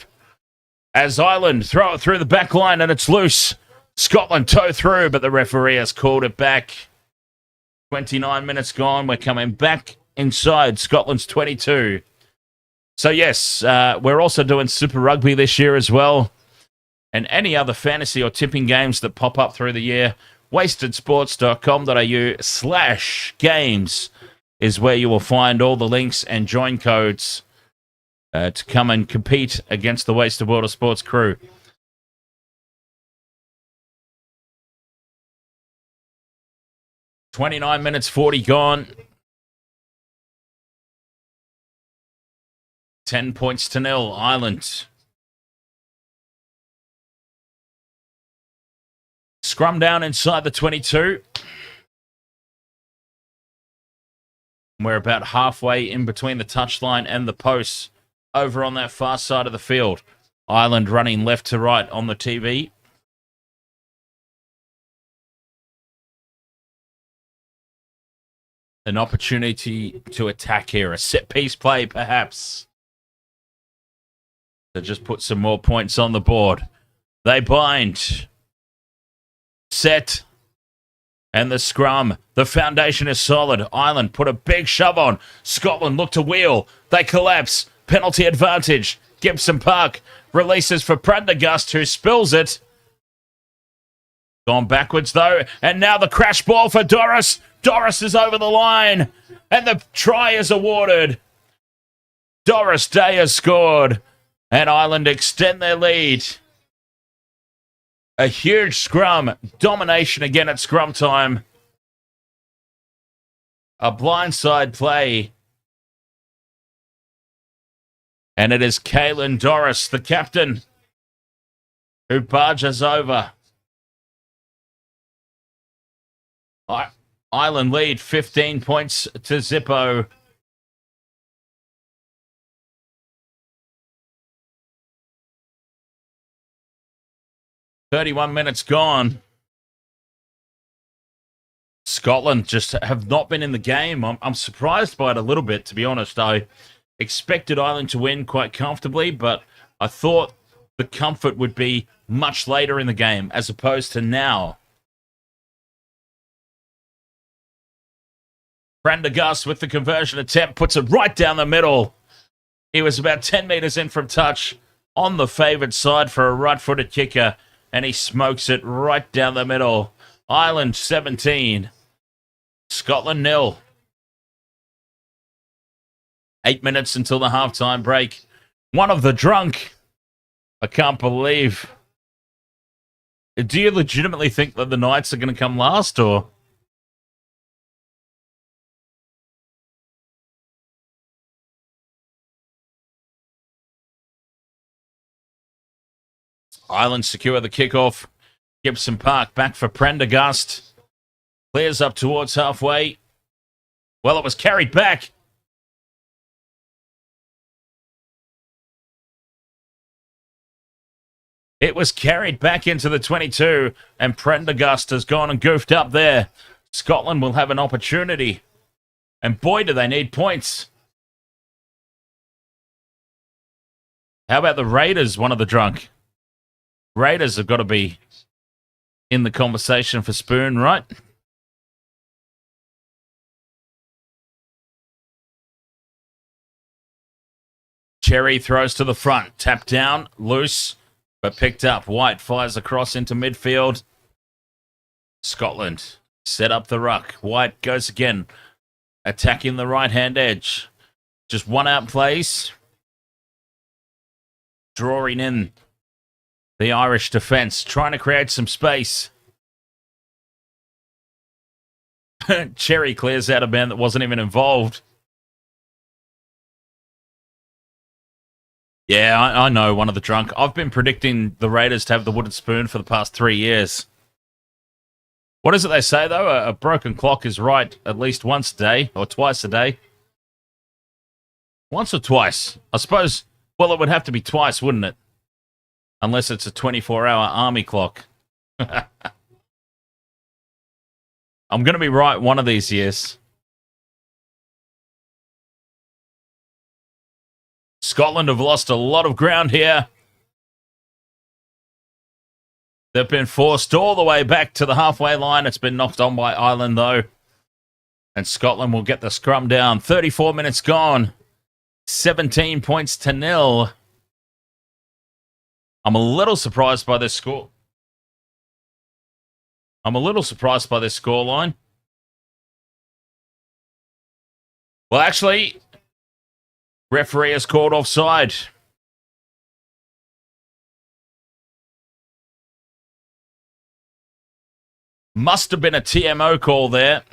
As Ireland throw it through the back line and it's loose. Scotland tow through, but the referee has called it back. 29 minutes gone. We're coming back inside Scotland's 22. So yes, we're also doing Super Rugby this year as well. And any other fantasy or tipping games that pop up through the year, wastedsports.com.au/games is where you will find all the links and join codes to come and compete against the Wasted World of Sports crew. $29 minutes 40 gone. 10 points to nil, Ireland. Scrum down inside the 22. We're about halfway in between the touchline and the posts over on that far side of the field. Ireland running left to right on the TV. An opportunity to attack here. A set-piece play, perhaps. To just put some more points on the board. They bind. Set. And the scrum. The foundation is solid. Ireland put a big shove on. Scotland look to wheel. They collapse. Penalty advantage. Gibson Park releases for Prendergast, who spills it. Gone backwards, though. And now the crash ball for Doris. Doris is over the line. And the try is awarded. Doris Day has scored. And Ireland extend their lead. A huge scrum. Domination again at scrum time. A blindside play. And it is Kaylin Doris, the captain, who barges over. Ireland lead 15 points to Zippo. "31 minutes gone." Scotland just have not been in the game. I'm surprised by it a little bit, to be honest. I expected Ireland to win quite comfortably, but I thought the comfort would be much later in the game as opposed to now. Prendergast with the conversion attempt puts it right down the middle. He was about 10 metres in from touch on the favoured side for a right-footed kicker, and he smokes it right down the middle. Ireland 17, Scotland 0. 8 minutes until the halftime break. One of the drunk. I can't believe. Do you legitimately think that the Knights are going to come last, or? Ireland secure the kickoff. Gibson Park back for Prendergast. Clears up towards halfway. Well, it was carried back. It was carried back into the 22, and Prendergast has gone and goofed up there. Scotland will have an opportunity. And boy, do they need points. How about the Raiders, one of the drunk? Raiders have got to be in the conversation for Spoon, right? Cherry throws to the front. Tap down, loose, but picked up. White fires across into midfield. Scotland set up the ruck. White goes again, attacking the right-hand edge. Just one out plays. Drawing in the Irish defence, trying to create some space. Cherry clears out a man that wasn't even involved. Yeah, I know, one of the drunk. I've been predicting the Raiders to have the wooden spoon for the past 3 years. What is it they say, though? A broken clock is right at least once a day, or twice a day. Once or twice? I suppose, well, it would have to be twice, wouldn't it? Unless it's a 24-hour army clock. I'm going to be right one of these years. Scotland have lost a lot of ground here. They've been forced all the way back to the halfway line. It's been knocked on by Ireland, though. And Scotland will get the scrum down. 34 minutes gone. 17 points to nil. I'm a little surprised by this score. Scoreline. Well, actually, referee has called offside. Must have been a TMO call there.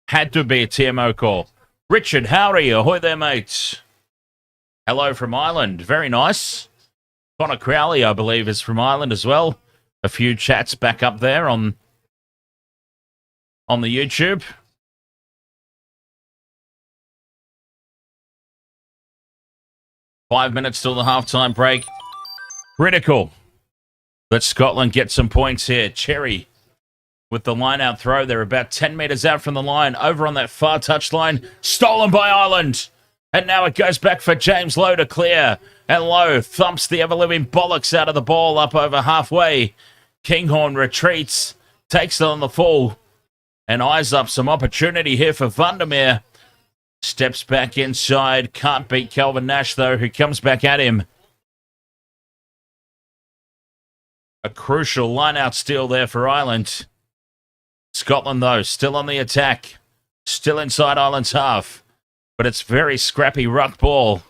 Had to be a TMO call. Richard, howdy. Ahoy there, mates. Hello from Ireland. Very nice. Connor Crowley, I believe, is from Ireland as well. A few chats back up there on the YouTube. Five minutes till the halftime break. Critical that Scotland get some points here. Cherry with the line-out throw. They're about 10 metres out from the line. Over on that far touchline. Stolen by Ireland. And now it goes back for James Lowe to clear. And Lowe thumps the ever-living bollocks out of the ball up over halfway. Kinghorn retreats. Takes it on the full. And eyes up some opportunity here for Vandermeer. Steps back inside. Can't beat Calvin Nash, though, who comes back at him. A crucial line-out steal there for Ireland. Scotland, though, still on the attack. Still inside Ireland's half. But it's very scrappy ruck ball.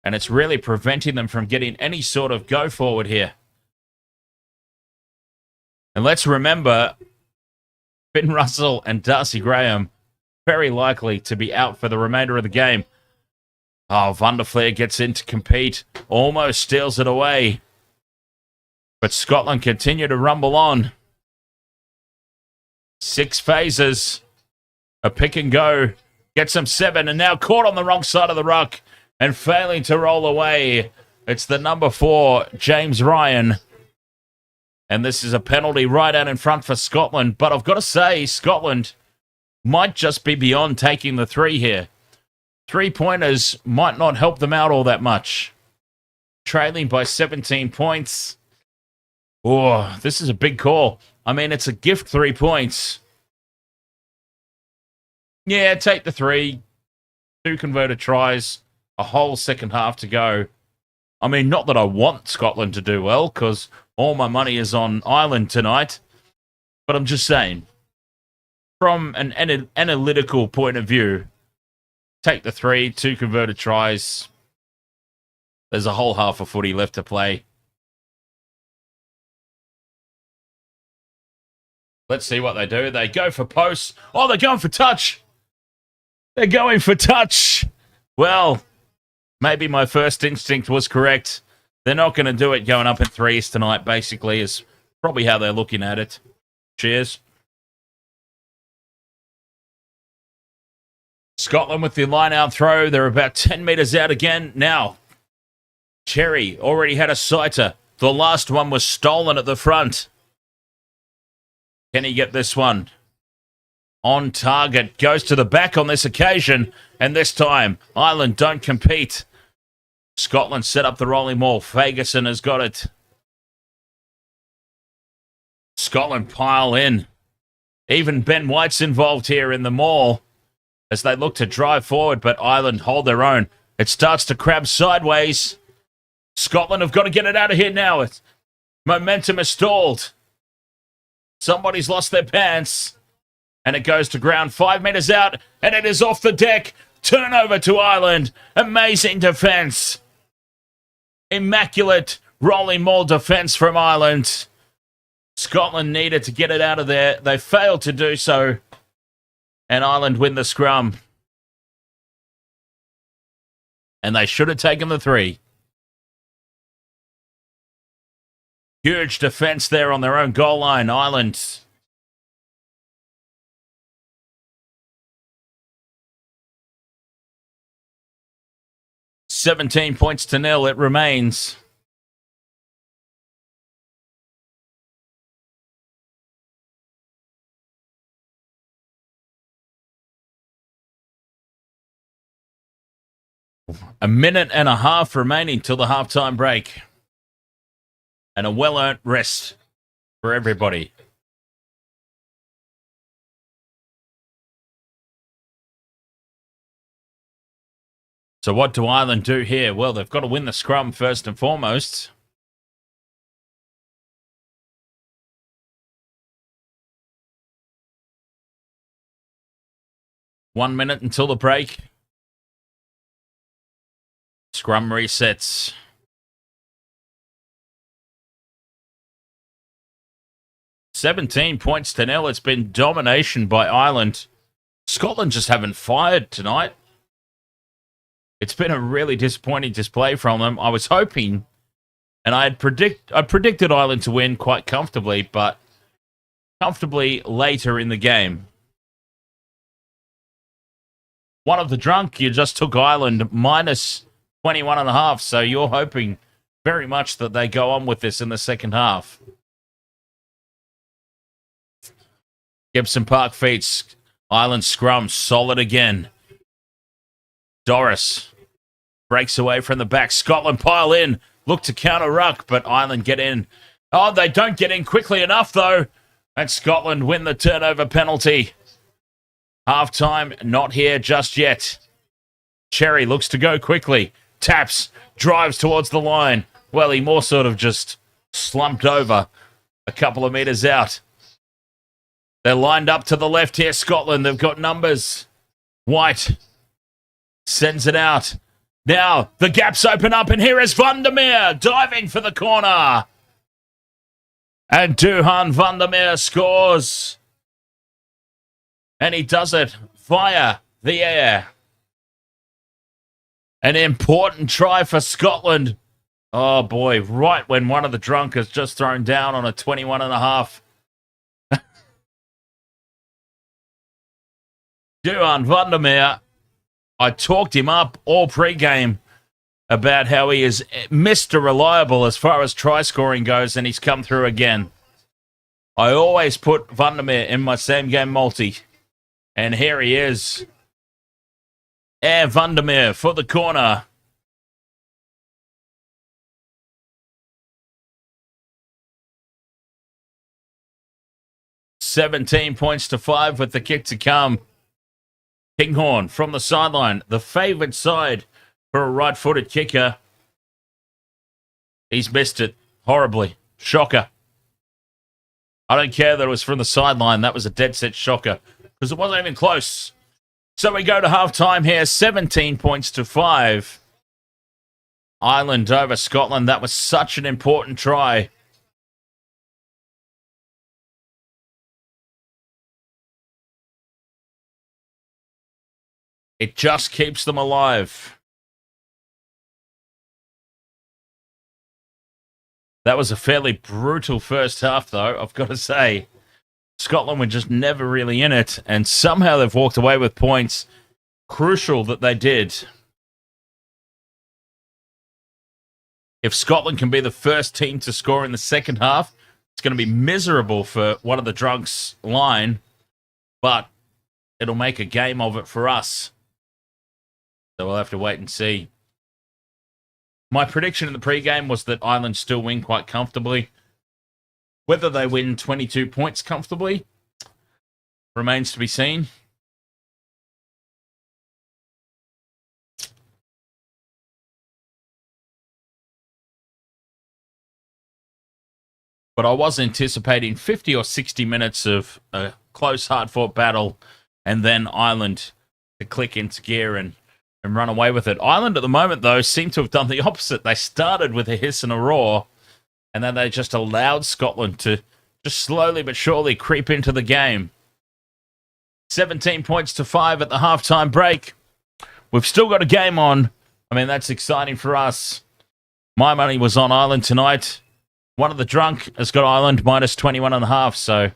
And it's really preventing them from getting any sort of go forward here. And let's remember, Finn Russell and Darcy Graham very likely to be out for the remainder of the game. Oh, Vanderfleer gets in to compete. Almost steals it away. But Scotland continue to rumble on. 6 phases. A pick and go. Gets them 7 and now caught on the wrong side of the ruck and failing to roll away. It's the number 4, James Ryan. And this is a penalty right out in front for Scotland. But I've got to say, Scotland might just be beyond taking the 3 here. 3-pointers might not help them out all that much. Trailing by 17 points. Oh, this is a big call. I mean, it's a gift 3 points. Yeah, take the 3. 2 converted tries. A whole second half to go. I mean, not that I want Scotland to do well, because all my money is on Ireland tonight. But I'm just saying, from an analytical point of view, take the 3, 2 converted tries. There's a whole half of footy left to play. Let's see what they do. They go for posts. Oh, they're going for touch. They're going for touch. Well, maybe my first instinct was correct. They're not going to do it going up in 3s tonight, basically, is probably how they're looking at it. Cheers. Scotland with the line-out throw. They're about 10 metres out again. Now, Cherry already had a sighter. The last one was stolen at the front. Can he get this one? On target. Goes to the back on this occasion. And this time, Ireland don't compete. Scotland set up the rolling maul. Fagerson has got it. Scotland pile in. Even Ben White's involved here in the maul as they look to drive forward, but Ireland hold their own. It starts to crab sideways. Scotland have got to get it out of here now. Momentum is stalled. Somebody's lost their pants. And it goes to ground 5 metres out, and it is off the deck. Turnover to Ireland. Amazing defence. Immaculate rolling maul defence from Ireland. Scotland needed to get it out of there. They failed to do so. And Ireland win the scrum. And they should have taken the 3. Huge defence there on their own goal line, Ireland. $17 points to 0 it remains. A minute and a half remaining till the halftime break. And a well-earned rest for everybody. So what do Ireland do here? Well, they've got to win the scrum first and foremost. One minute until the break. Scrum resets. $17 points to 0. It's been domination by Ireland Scotland just haven't fired tonight. It's been a really disappointing display from them. I was hoping, and I predicted Ireland to win quite comfortably, but comfortably later in the game. One of the drunk, you just took Ireland minus 21.5, so you're hoping very much that they go on with this in the second half. Gibson Park feeds. Ireland scrum, solid again. Doris breaks away from the back. Scotland pile in. Look to counter ruck, but Ireland get in. Oh, they don't get in quickly enough, though. And Scotland win the turnover penalty. Half-time, not here just yet. Cherry looks to go quickly. Taps, drives towards the line. Well, he more sort of just slumped over a couple of metres out. They're lined up to the left here, Scotland. They've got numbers. White sends it out. Now, the gaps open up, and here is Vandermeer diving for the corner. And Duhan Vandermeer scores. And he does it via the air. An important try for Scotland. Oh, boy, right when one of the drunk has just thrown down on a 21.5. Duhan Vandermeer, I talked him up all pre-game about how he is Mr. Reliable as far as try scoring goes, and he's come through again. I always put Vandermeer in my same game multi, and here he is. Vandermeer for the corner. $17 points to 5 with the kick to come. Kinghorn from the sideline, the favoured side for a right-footed kicker. He's missed it horribly. Shocker. I don't care that it was from the sideline. That was a dead set shocker because it wasn't even close. So we go to half-time here, 17 points to 5. Ireland over Scotland. That was such an important try. It just keeps them alive. That was a fairly brutal first half, though, I've got to say. Scotland were just never really in it, and somehow they've walked away with points. Crucial that they did. If Scotland can be the first team to score in the second half, it's going to be miserable for one of the drunks' line, but it'll make a game of it for us. So we'll have to wait and see. My prediction in the pre-game was that Ireland still win quite comfortably. Whether they win 22 points comfortably remains to be seen. But I was anticipating 50 or 60 minutes of a close, hard-fought battle, and then Ireland to click into gear and run away with it. Ireland at the moment, though, seem to have done the opposite. They started with a hiss and a roar, and then they just allowed Scotland to just slowly but surely creep into the game. 17 points to 5 at the halftime break. We've still got a game on. I mean, that's exciting for us. My money was on Ireland tonight. One of the drunk has got Ireland minus 21.5, so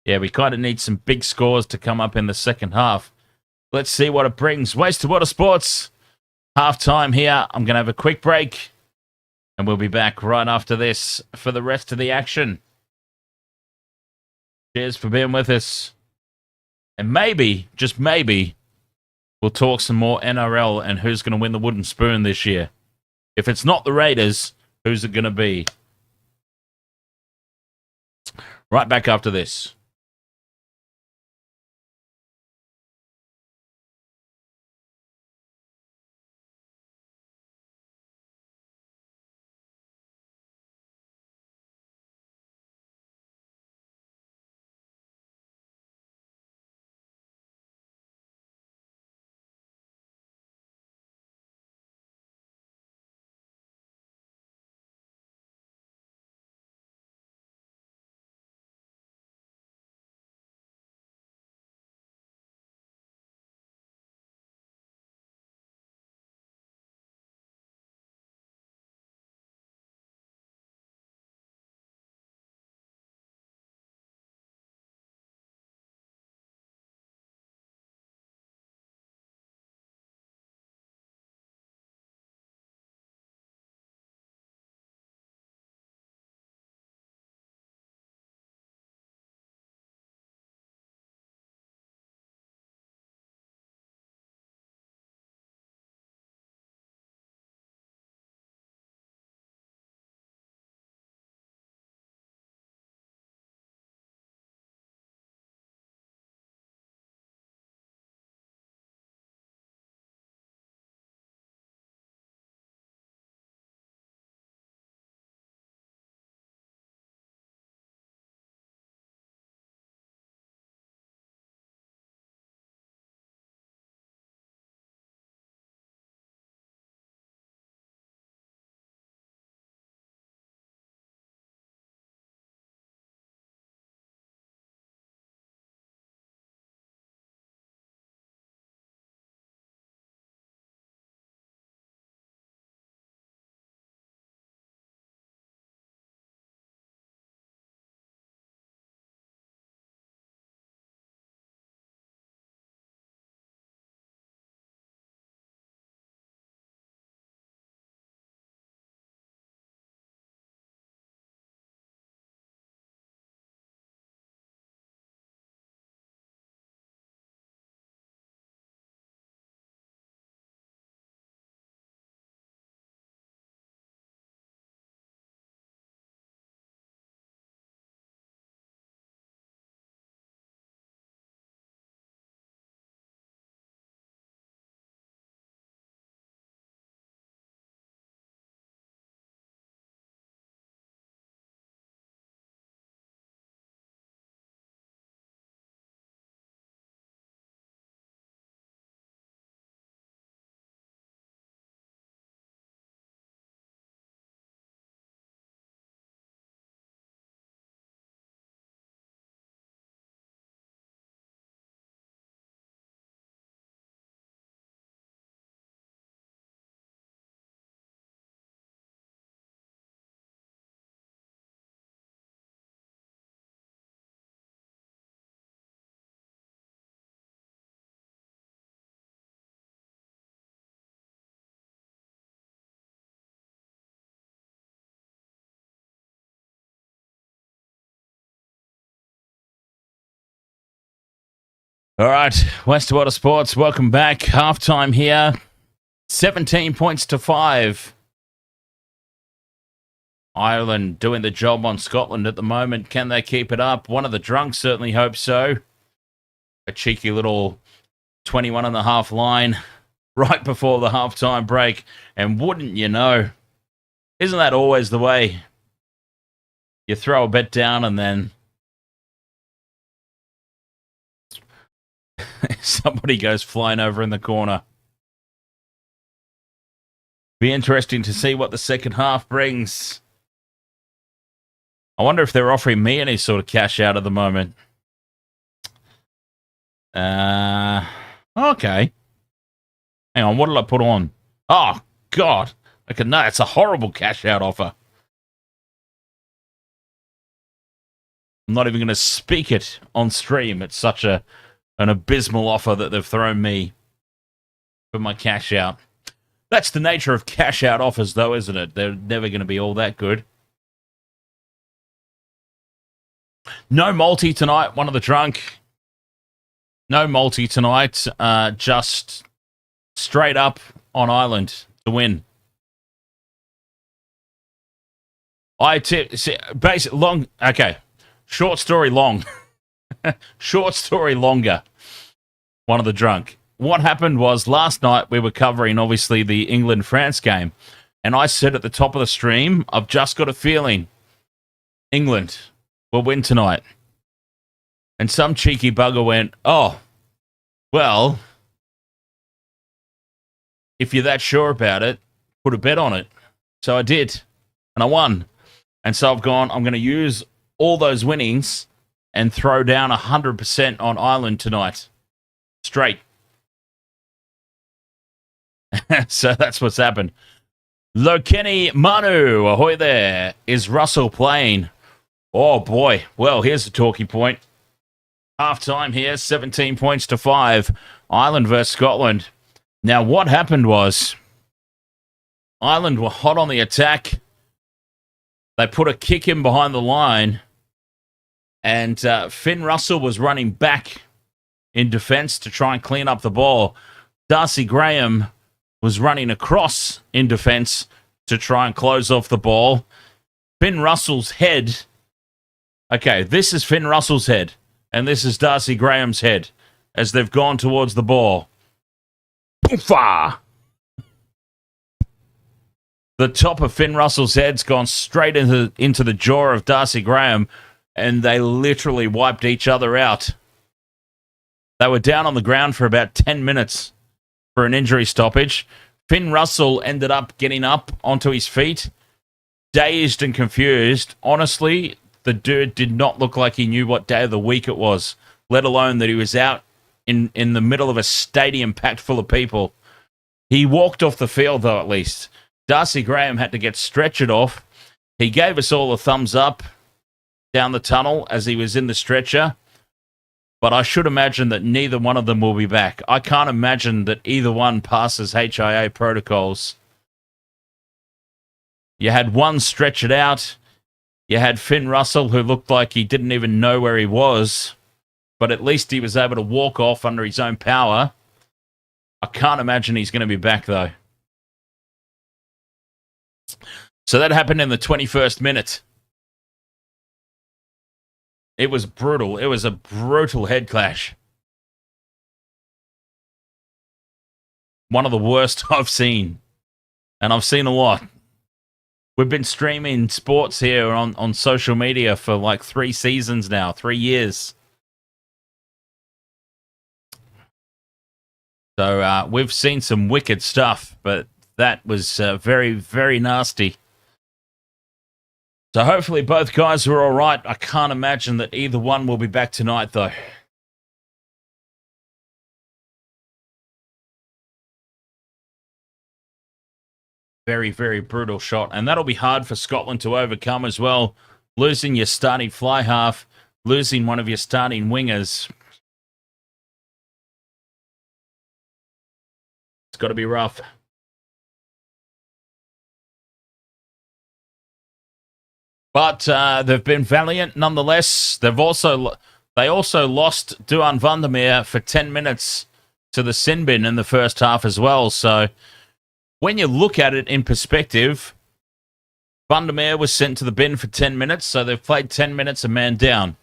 yeah, we kind of need some big scores to come up in the second half. Let's see what it brings. Wasted Water Sports. Half-time here. I'm going to have a quick break. And we'll be back right after this for the rest of the action. Cheers for being with us. And maybe, just maybe, we'll talk some more NRL and who's going to win the wooden spoon this year. If it's not the Raiders, who's it going to be? Right back after this. All right, Westwater Sports, welcome back. Halftime here. 17 points to 5. Ireland doing the job on Scotland at the moment. Can they keep it up? One of the drunks certainly hopes so. A cheeky little 21 and a half line right before the halftime break. And wouldn't you know, isn't that always the way? You throw a bet down and then somebody goes flying over in the corner. Be interesting to see what the second half brings. I wonder if they're offering me any sort of cash out at the moment. Okay. Hang on, what did I put on? Oh, God. Okay, no, it's a horrible cash out offer. I'm not even going to speak it on stream. It's such an abysmal offer that they've thrown me for my cash out. That's the nature of cash out offers, though, isn't it? They're never going to be all that good. No multi tonight, one of the drunk. No multi tonight, just straight up on Ireland to win. I tip, basic long, okay, short story long. Short story longer, one of the drunk. What happened was last night we were covering, obviously, the England-France game, and I said at the top of the stream, I've just got a feeling England will win tonight. And some cheeky bugger went, oh, well, if you're that sure about it, put a bet on it. So I did, and I won. And so I've gone, I'm going to use all those winnings and throw down 100% on Ireland tonight. Straight. So that's what's happened. Lokeni Manu, ahoy there. Is Russell playing? Oh, boy. Well, here's the talking point. Half-time here, 17 points to 5. Ireland versus Scotland. Now, what happened was Ireland were hot on the attack. They put a kick in behind the line, and Finn Russell was running back in defence to try and clean up the ball. Darcy Graham was running across in defence to try and close off the ball. Finn Russell's head. Okay, this is Finn Russell's head, and this is Darcy Graham's head as they've gone towards the ball. Poofa! The top of Finn Russell's head's gone straight into the jaw of Darcy Graham, and they literally wiped each other out. They were down on the ground for about 10 minutes for an injury stoppage. Finn Russell ended up getting up onto his feet, dazed and confused. Honestly, the dude did not look like he knew what day of the week it was, let alone that he was out in the middle of a stadium packed full of people. He walked off the field, though, at least. Darcy Graham had to get stretchered off. He gave us all a thumbs up down the tunnel as he was in the stretcher. But I should imagine that neither one of them will be back. I can't imagine that either one passes HIA protocols. You had one stretch it out. You had Finn Russell, who looked like he didn't even know where he was. But at least he was able to walk off under his own power. I can't imagine he's going to be back, though. So that happened in the 21st minute. It was brutal. It was a brutal head clash. One of the worst I've seen. And I've seen a lot. We've been streaming sports here on social media for like 3 seasons now, 3 years. So we've seen some wicked stuff, but that was very, very nasty. So hopefully both guys are all right. I can't imagine that either one will be back tonight, though. Very, very brutal shot. And that'll be hard for Scotland to overcome as well. Losing your starting fly half, losing one of your starting wingers. It's got to be rough. But they've been valiant nonetheless. They've also They also lost Duan Vandermeer for 10 minutes to the sin bin in the first half as well. So when you look at it in perspective, Vandermeer was sent to the bin for 10 minutes, so they've played 10 minutes a man down.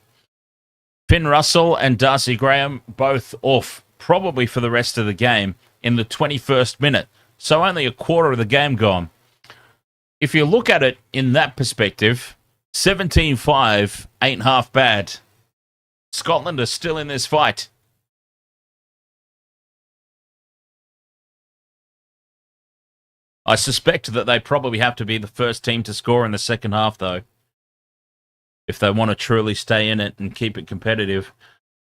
Finn Russell and Darcy Graham both off, probably for the rest of the game, in the 21st minute. So only a quarter of the game gone. If you look at it in that perspective, 17-5 ain't half bad. Scotland are still in this fight. I suspect that they probably have to be the first team to score in the second half, though, if they want to truly stay in it and keep it competitive.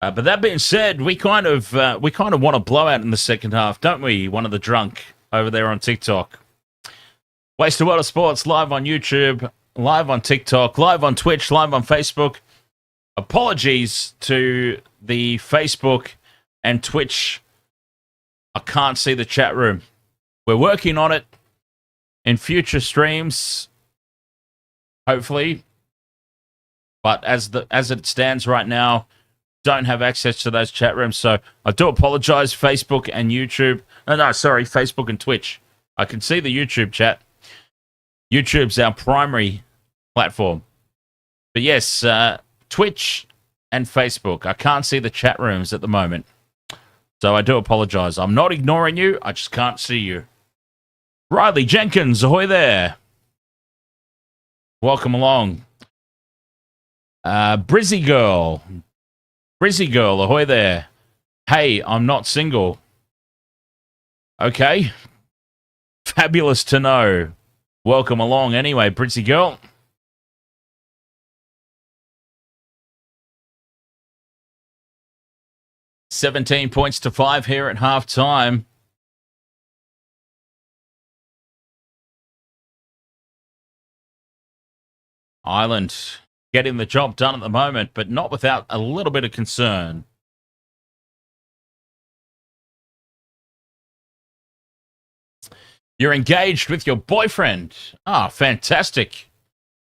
But that being said, we kind of want a blowout in the second half, don't we? One of the drunk over there on TikTok. Wasted World of Sports live on YouTube, live on TikTok, live on Twitch, live on Facebook. Apologies to the Facebook and Twitch. I can't see the chat room. We're working on it in future streams, hopefully. But as it stands right now, don't have access to those chat rooms. So I do apologize, Facebook and YouTube. Sorry, Facebook and Twitch. I can see the YouTube chat. YouTube's our primary platform. But yes, Twitch and Facebook. I can't see the chat rooms at the moment. So I do apologize. I'm not ignoring you. I just can't see you. Riley Jenkins, ahoy there. Welcome along. Brizzy Girl, ahoy there. Hey, I'm not single. Okay. Fabulous to know. Welcome along anyway, Brizzy Girl. $17 points to 5 here at halftime. Ireland getting the job done at the moment, but not without a little bit of concern. You're engaged with your boyfriend. Ah, fantastic.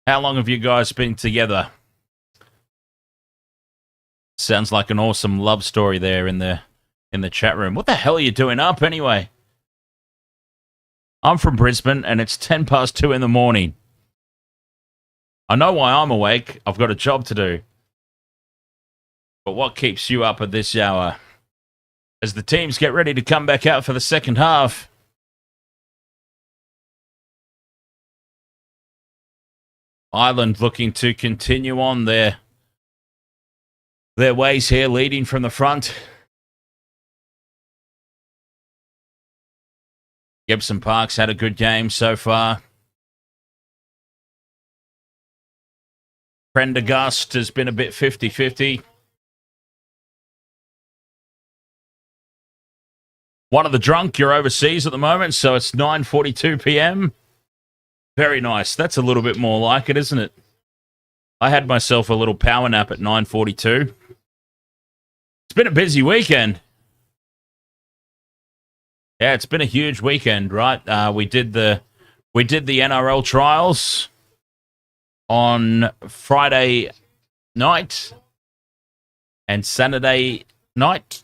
How long have you guys been together? Sounds like an awesome love story there in the chat room. What the hell are you doing up anyway? I'm from Brisbane and it's 10 past 2 in the morning. I know why I'm awake. I've got a job to do. But what keeps you up at this hour? As the teams get ready to come back out for the second half. Ireland looking to continue on their ways here, leading from the front. Gibson Park's had a good game so far. Prendergast has been a bit 50-50. One of the drunk, you're overseas at the moment, so it's 9:42 p.m. Very nice. That's a little bit more like it, isn't it? I had myself a little power nap at 9:42. It's been a busy weekend. Yeah, it's been a huge weekend, right? We did the NRL trials on Friday night and Saturday night,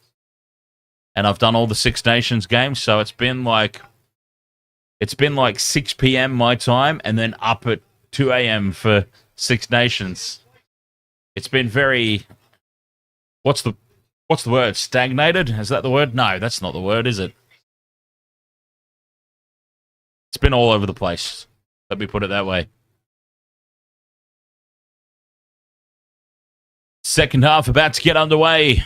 and I've done all the Six Nations games, so it's been like 6 p.m. my time, and then up at 2 a.m. for Six Nations. It's been very, what's the word? Stagnated? Is that the word? No, that's not the word, is it? It's been all over the place. Let me put it that way. Second half about to get underway.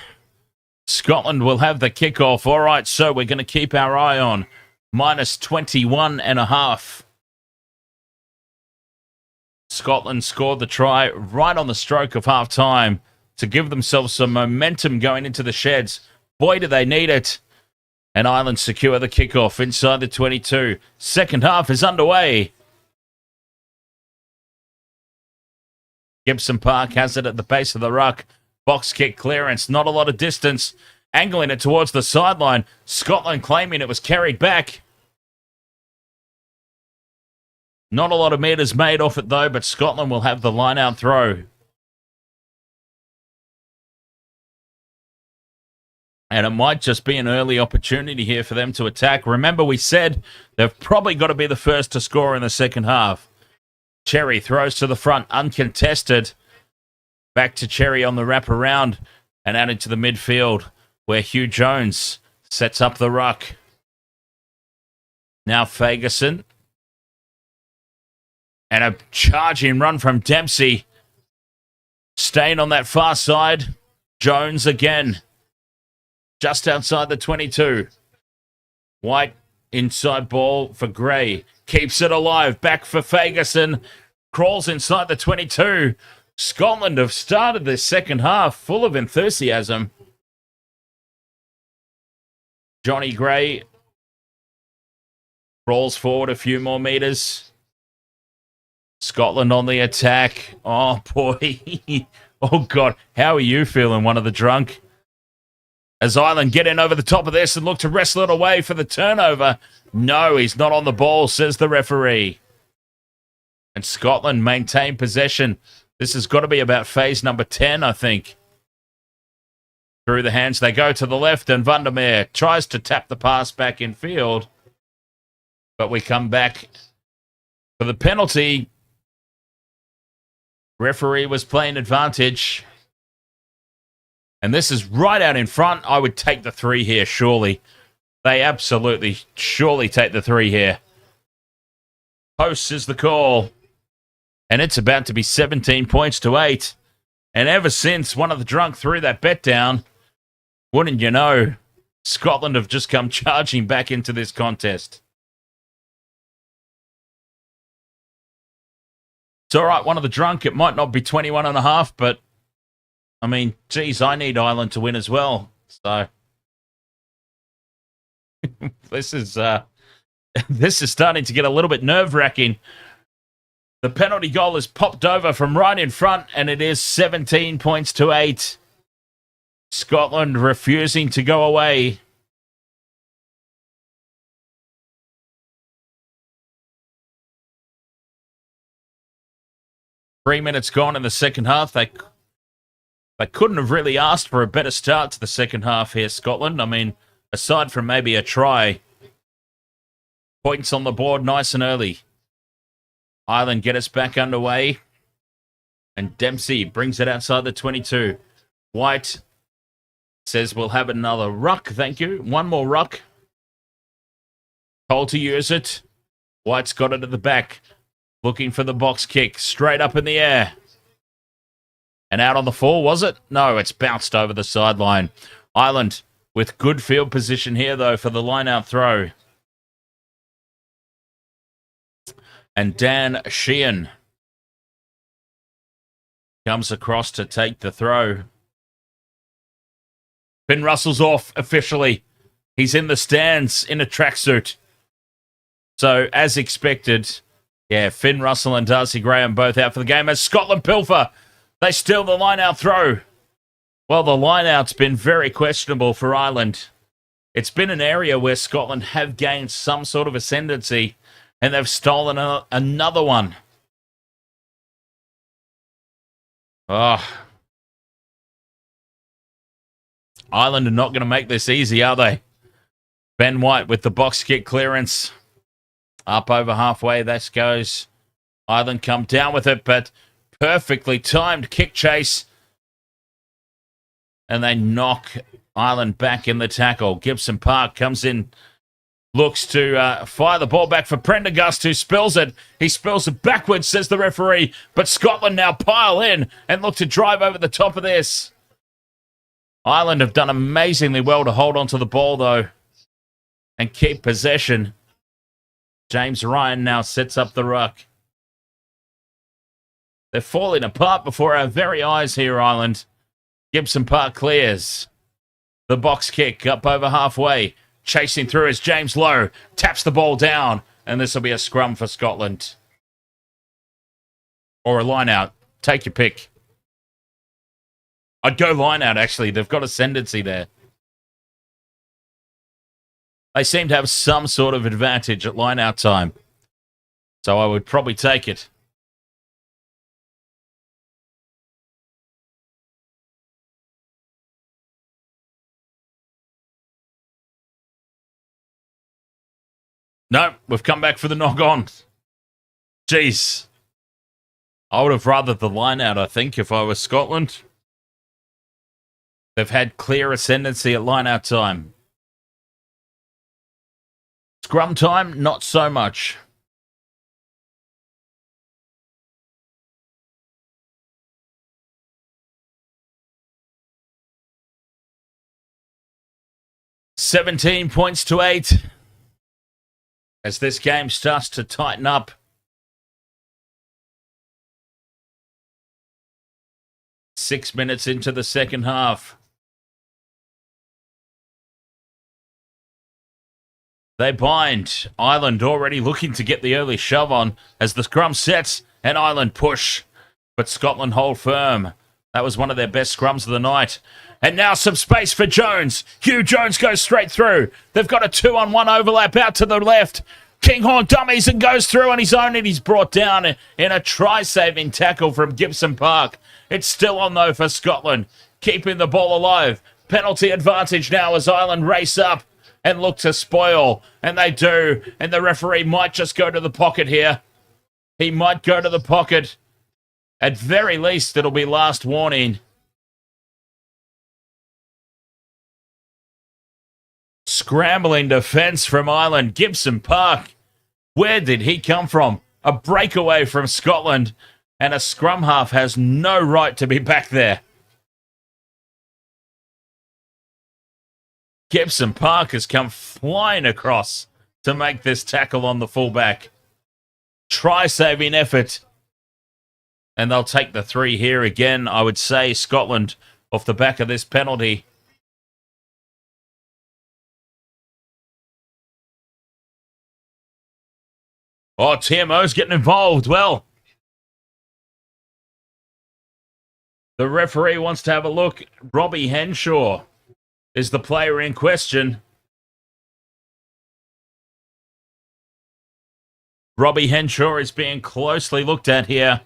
Scotland will have the kickoff. All right, so we're going to keep our eye on minus 21.5. Scotland scored the try right on the stroke of half-time to give themselves some momentum going into the sheds. Boy, do they need it. And Ireland secure the kickoff inside the 22. Second half is underway. Gibson Park has it at the base of the ruck. Box kick clearance, not a lot of distance. Angling it towards the sideline. Scotland claiming it was carried back. Not a lot of meters made off it though, but Scotland will have the line-out throw. And it might just be an early opportunity here for them to attack. Remember, we said they've probably got to be the first to score in the second half. Cherry throws to the front, uncontested. Back to Cherry on the wraparound and out into the midfield where Hugh Jones sets up the ruck. Now Fagerson. And a charging run from Dempsey. Staying on that far side. Jones again. Just outside the 22. White inside ball for Gray. Keeps it alive. Back for Fagerson. Crawls inside the 22. Scotland have started this second half full of enthusiasm. Johnny Gray rolls forward a few more meters. Scotland on the attack. Oh, boy. Oh, God. How are you feeling, one of the drunk? As Ireland get in over the top of this and look to wrestle it away for the turnover. No, he's not on the ball, says the referee. And Scotland maintain possession. This has got to be about phase number 10, I think. Through the hands they go to the left, and Vandermeer tries to tap the pass back in field. But we come back for the penalty. Referee was playing advantage. And this is right out in front. I would take the 3 here, surely. They absolutely, surely take the 3 here. Post is the call. And it's about to be 17 points to 8. And ever since one of the drunk threw that bet down, wouldn't you know, Scotland have just come charging back into this contest. It's all right, one of the drunk. It might not be 21.5, but I mean, geez, I need Ireland to win as well. So this is starting to get a little bit nerve-wracking. The penalty goal is popped over from right in front, and it is 17 points to 8. Scotland refusing to go away. Three minutes gone in the second half. They couldn't have really asked for a better start to the second half here, Scotland. I mean, aside from maybe a try. Points on the board nice and early. Ireland get us back underway. And Dempsey brings it outside the 22. White says we'll have another ruck, thank you. One more ruck. Told to use it. White's got it at the back. Looking for the box kick. Straight up in the air. And out on the fall, was it? No, it's bounced over the sideline. Ireland with good field position here, though, for the line-out throw. And Dan Sheehan comes across to take the throw. Finn Russell's off officially. He's in the stands in a tracksuit. So, as expected, yeah, Finn Russell and Darcy Graham both out for the game. As Scotland pilfer, they steal the line-out throw. Well, the line-out's been very questionable for Ireland. It's been an area where Scotland have gained some sort of ascendancy, and they've stolen another one. Oh. Ireland are not going to make this easy, are they? Ben White with the box kick clearance. Up over halfway, this goes. Ireland come down with it, but perfectly timed kick chase. And they knock Ireland back in the tackle. Gibson Park comes in, looks to fire the ball back for Prendergast, who spills it. He spills it backwards, says the referee. But Scotland now pile in and look to drive over the top of this. Ireland have done amazingly well to hold on to the ball, though, and keep possession. James Ryan now sets up the ruck. They're falling apart before our very eyes here, Ireland. Gibson Park clears. The box kick up over halfway. Chasing through is James Lowe. Taps the ball down. And this will be a scrum for Scotland. Or a line out. Take your pick. I'd go line out, actually. They've got ascendancy there. They seem to have some sort of advantage at line out time. So I would probably take it. No, we've come back for the knock-on. Jeez. I would have rathered the line out, I think, if I was Scotland. They've had clear ascendancy at line-out time. Scrum time, not so much. $17 points to 8. As this game starts to tighten up. Six minutes into the second half. They bind. Ireland already looking to get the early shove on as the scrum sets and Ireland push. But Scotland hold firm. That was one of their best scrums of the night. And now some space for Jones. Hugh Jones goes straight through. They've got a 2-on-1 overlap out to the left. Kinghorn dummies and goes through on his own, and he's brought down in a try-saving tackle from Gibson Park. It's still on, though, for Scotland, keeping the ball alive. Penalty advantage now as Ireland race up and look to spoil. And they do. And the referee might just go to the pocket here. He might go to the pocket. At very least, it'll be last warning. Scrambling defence from Ireland. Gibson Park. Where did he come from? A breakaway from Scotland. And a scrum half has no right to be back there. Gibson Park has come flying across to make this tackle on the fullback. Try-saving effort. And they'll take the 3 here again, I would say, Scotland, off the back of this penalty. Oh, TMO's getting involved. Well, the referee wants to have a look. Robbie Henshaw is the player in question. Robbie Henshaw is being closely looked at here.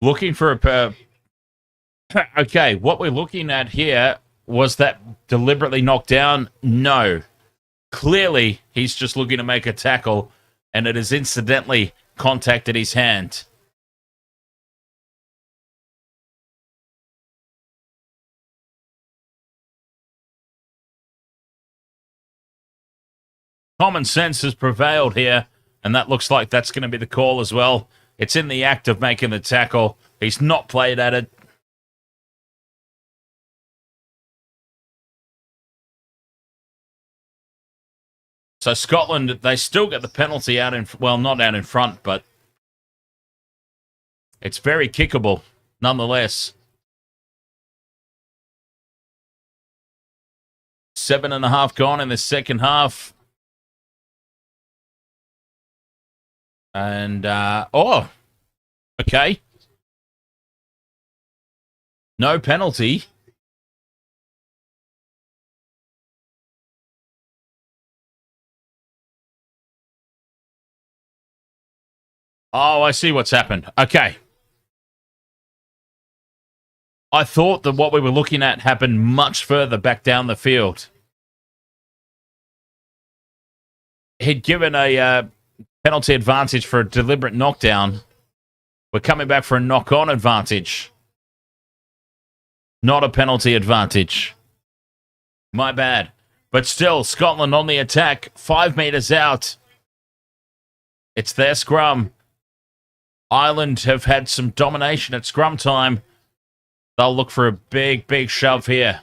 Looking for a... Okay, what we're looking at here, was that deliberately knocked down? No. Clearly, he's just looking to make a tackle, and it has incidentally contacted his hand. Common sense has prevailed here, and that looks like that's going to be the call as well. It's in the act of making the tackle. He's not played at it. So Scotland, they still get the penalty out in... Well, not out in front, but... It's very kickable, nonetheless. 7.5 gone in the second half. And, oh, okay. No penalty. Oh, I see what's happened. Okay. I thought that what we were looking at happened much further back down the field. He'd given a... penalty advantage for a deliberate knockdown. We're coming back for a knock-on advantage. Not a penalty advantage. My bad. But still, Scotland on the attack. 5 metres out. It's their scrum. Ireland have had some domination at scrum time. They'll look for a big, big shove here.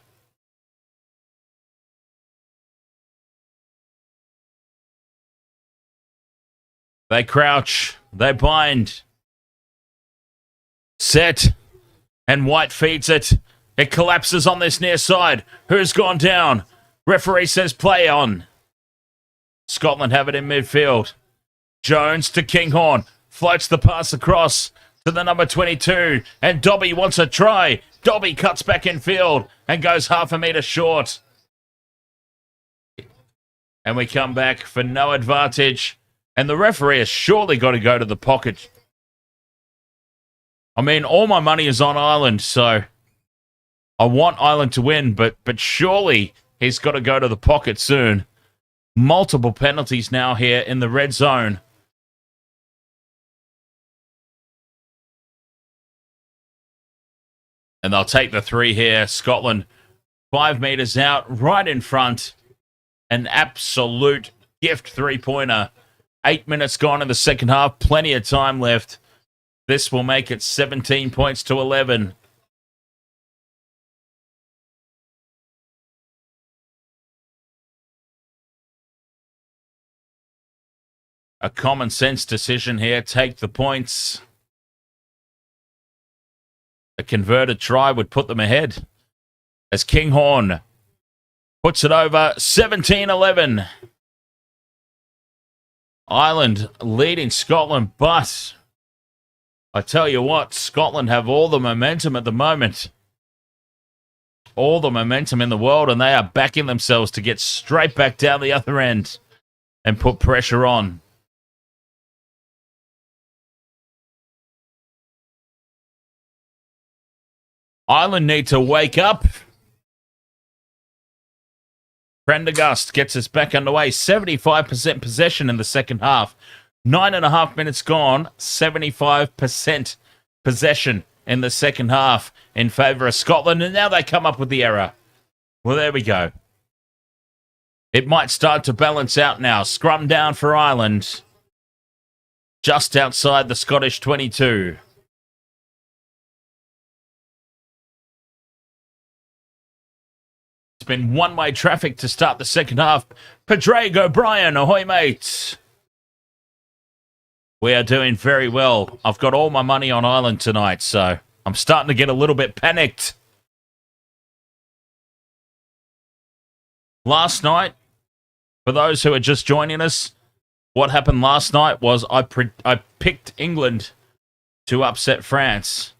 They crouch. They bind. Set. And White feeds it. It collapses on this near side. Who's gone down? Referee says play on. Scotland have it in midfield. Jones to Kinghorn. Floats the pass across to the number 22. And Dobby wants a try. Dobby cuts back in field and goes half a metre short. And we come back for no advantage. And the referee has surely got to go to the pocket. I mean, all my money is on Ireland, so I want Ireland to win, but surely he's got to go to the pocket soon. Multiple penalties now here in the red zone. And they'll take the 3 here. Scotland 5 meters out, right in front. An absolute gift 3-pointer. 8 minutes gone in the second half. Plenty of time left. This will make it 17 points to 11. A common sense decision here. Take the points. A converted try would put them ahead. As Kinghorn puts it over 17-11. Ireland leading Scotland, but I tell you what, Scotland have all the momentum at the moment. All the momentum in the world, and they are backing themselves to get straight back down the other end and put pressure on. Ireland need to wake up. Prendergast gets us back underway. 75% possession in the second half. 9.5 minutes gone. 75% possession in the second half in favour of Scotland. And now they come up with the error. Well, there we go. It might start to balance out now. Scrum down for Ireland. Just outside the Scottish 22. Been one-way traffic to start the second half. Padraig O'Brien, ahoy mates. We are doing very well. I've got all my money on Ireland tonight, so I'm starting to get a little bit panicked. Last night, for those who are just joining us, what happened last night was I picked England to upset France.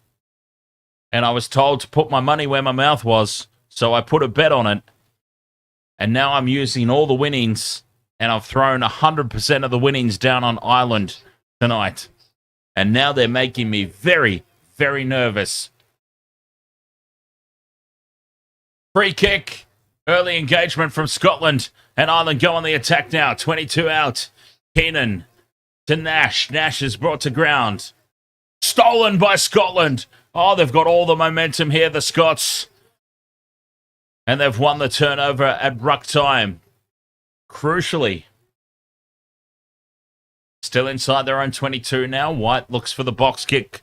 And I was told to put my money where my mouth was. So I put a bet on it, and now I'm using all the winnings, and I've thrown 100% of the winnings down on Ireland tonight. And now they're making me very, very nervous. Free kick, early engagement from Scotland, and Ireland go on the attack now. 22 out, Keenan to Nash. Nash is brought to ground. Stolen by Scotland. Oh, they've got all the momentum here, the Scots. And they've won the turnover at ruck time. Crucially. Still inside their own 22 now. White looks for the box kick.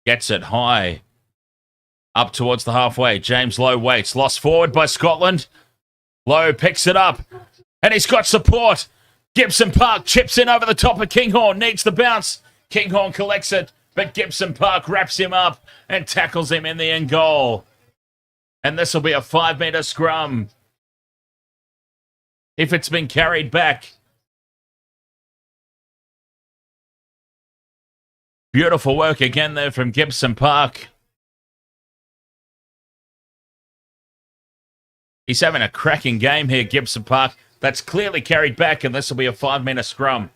Gets it high. Up towards the halfway. James Lowe waits. Lost forward by Scotland. Lowe picks it up. And he's got support. Gibson Park chips in over the top of Kinghorn. Needs the bounce. Kinghorn collects it. But Gibson Park wraps him up and tackles him in the end goal. And this will be a 5-metre scrum. If it's been carried back. Beautiful work again there from Gibson Park. He's having a cracking game here, Gibson Park. That's clearly carried back, and this will be a 5-metre scrum.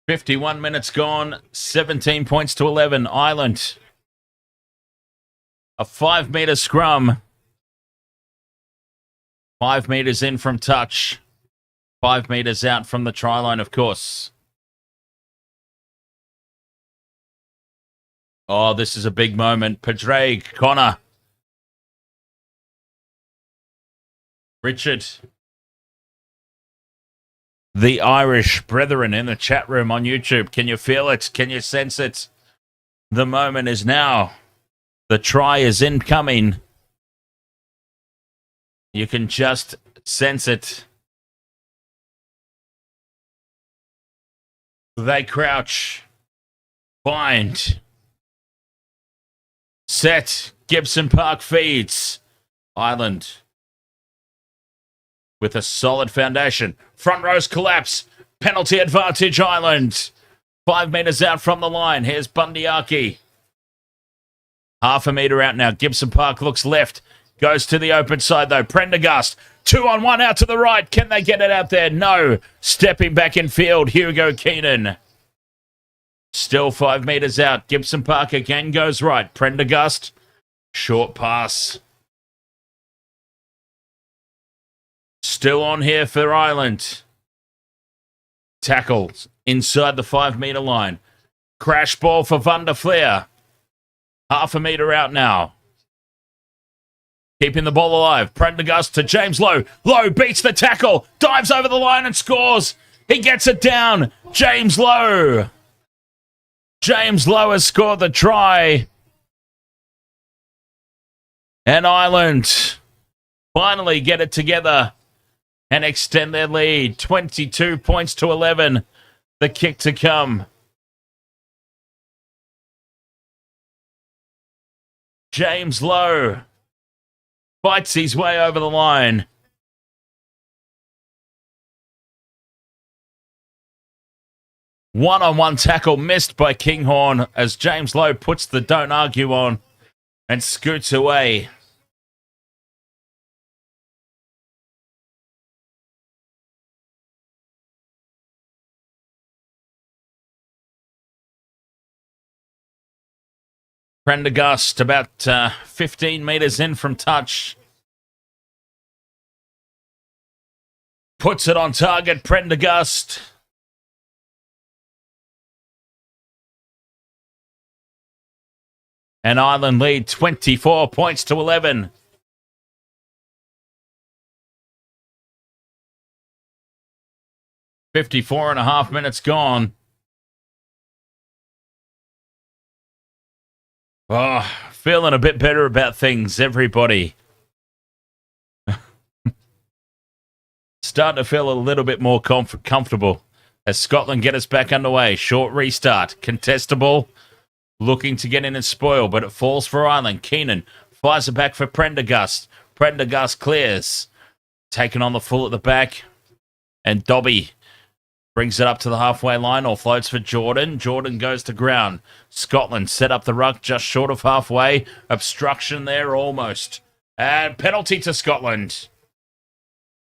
.51 minutes gone, 17 points to 11. Ireland. A 5-metre scrum. 5 metres in from touch. 5 metres out from the try line, of course. Oh, this is a big moment. Padraig, Connor. Richard. The Irish brethren in the chat room on YouTube. Can you feel it? Can you sense it? The moment is now. The try is incoming. You can just sense it. They crouch. Bind. Set. Gibson Park feeds. Ireland. With a solid foundation. Front rows collapse. Penalty advantage, Ireland. 5 metres out from the line. Here's Bundyaki. Half a metre out now. Gibson Park looks left. Goes to the open side, though. Prendergast, 2-on-1 out to the right. Can they get it out there? No. Stepping back in field, Hugo Keenan. Still 5 metres out. Gibson Park again goes right. Prendergast, short pass. Still on here for Ireland. Tackles inside the 5 metre line. Crash ball for Van der Fleer. Half a metre out now. Keeping the ball alive. Prendergast to James Lowe. Lowe beats the tackle. Dives over the line and scores. He gets it down. James Lowe. James Lowe has scored the try. And Ireland finally get it together and extend their lead. 22 points to 11. The kick to come. James Lowe fights his way over the line. One-on-one tackle missed by Kinghorn as James Lowe puts the don't argue on and scoots away. Prendergast about 15 metres in from touch. Puts it on target, Prendergast. And Ireland lead 24 points to 11. "54.5 minutes gone. Oh, feeling a bit better about things, everybody. Starting to feel a little bit more comfortable as Scotland get us back underway. Short restart. Contestable. Looking to get in and spoil, but it falls for Ireland. Keenan fires it back for Prendergast. Prendergast clears. Taken on the full at the back. And Dobby brings it up to the halfway line. Offloads for Jordan. Jordan goes to ground. Scotland set up the ruck just short of halfway. Obstruction there almost. And penalty to Scotland.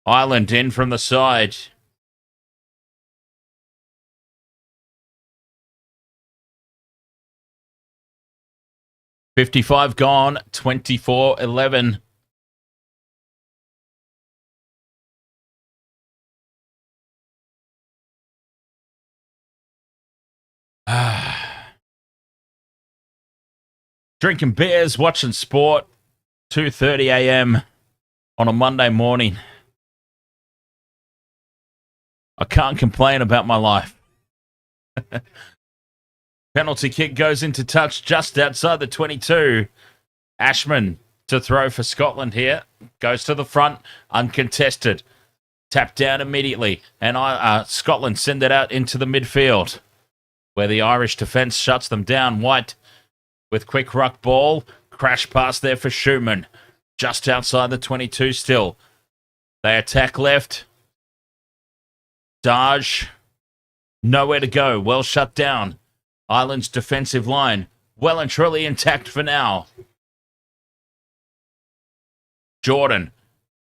Ireland in from the side. "55 gone, 24-11. Drinking beers, watching sport, 2:30 a.m. on a Monday morning. I can't complain about my life. Penalty kick goes into touch just outside the 22. Ashman to throw for Scotland here. Goes to the front, uncontested. Tapped down immediately. And Scotland send it out into the midfield, where the Irish defence shuts them down. White with quick ruck ball. Crash pass there for Schumann. Just outside the 22 still. They attack left. Daj. Nowhere to go. Well shut down. Ireland's defensive line. Well and truly intact for now. Jordan.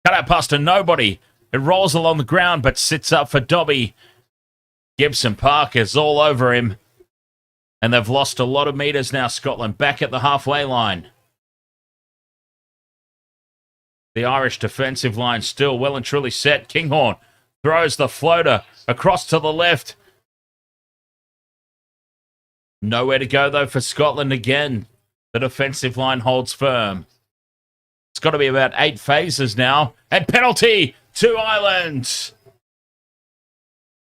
Cut out pass to nobody. It rolls along the ground but sits up for Dobby. Gibson Park is all over him. And they've lost a lot of metres now, Scotland. Back at the halfway line. The Irish defensive line still well and truly set. Kinghorn throws the floater across to the left. Nowhere to go, though, for Scotland again. The defensive line holds firm. It's got to be about 8 phases now. And penalty to Ireland.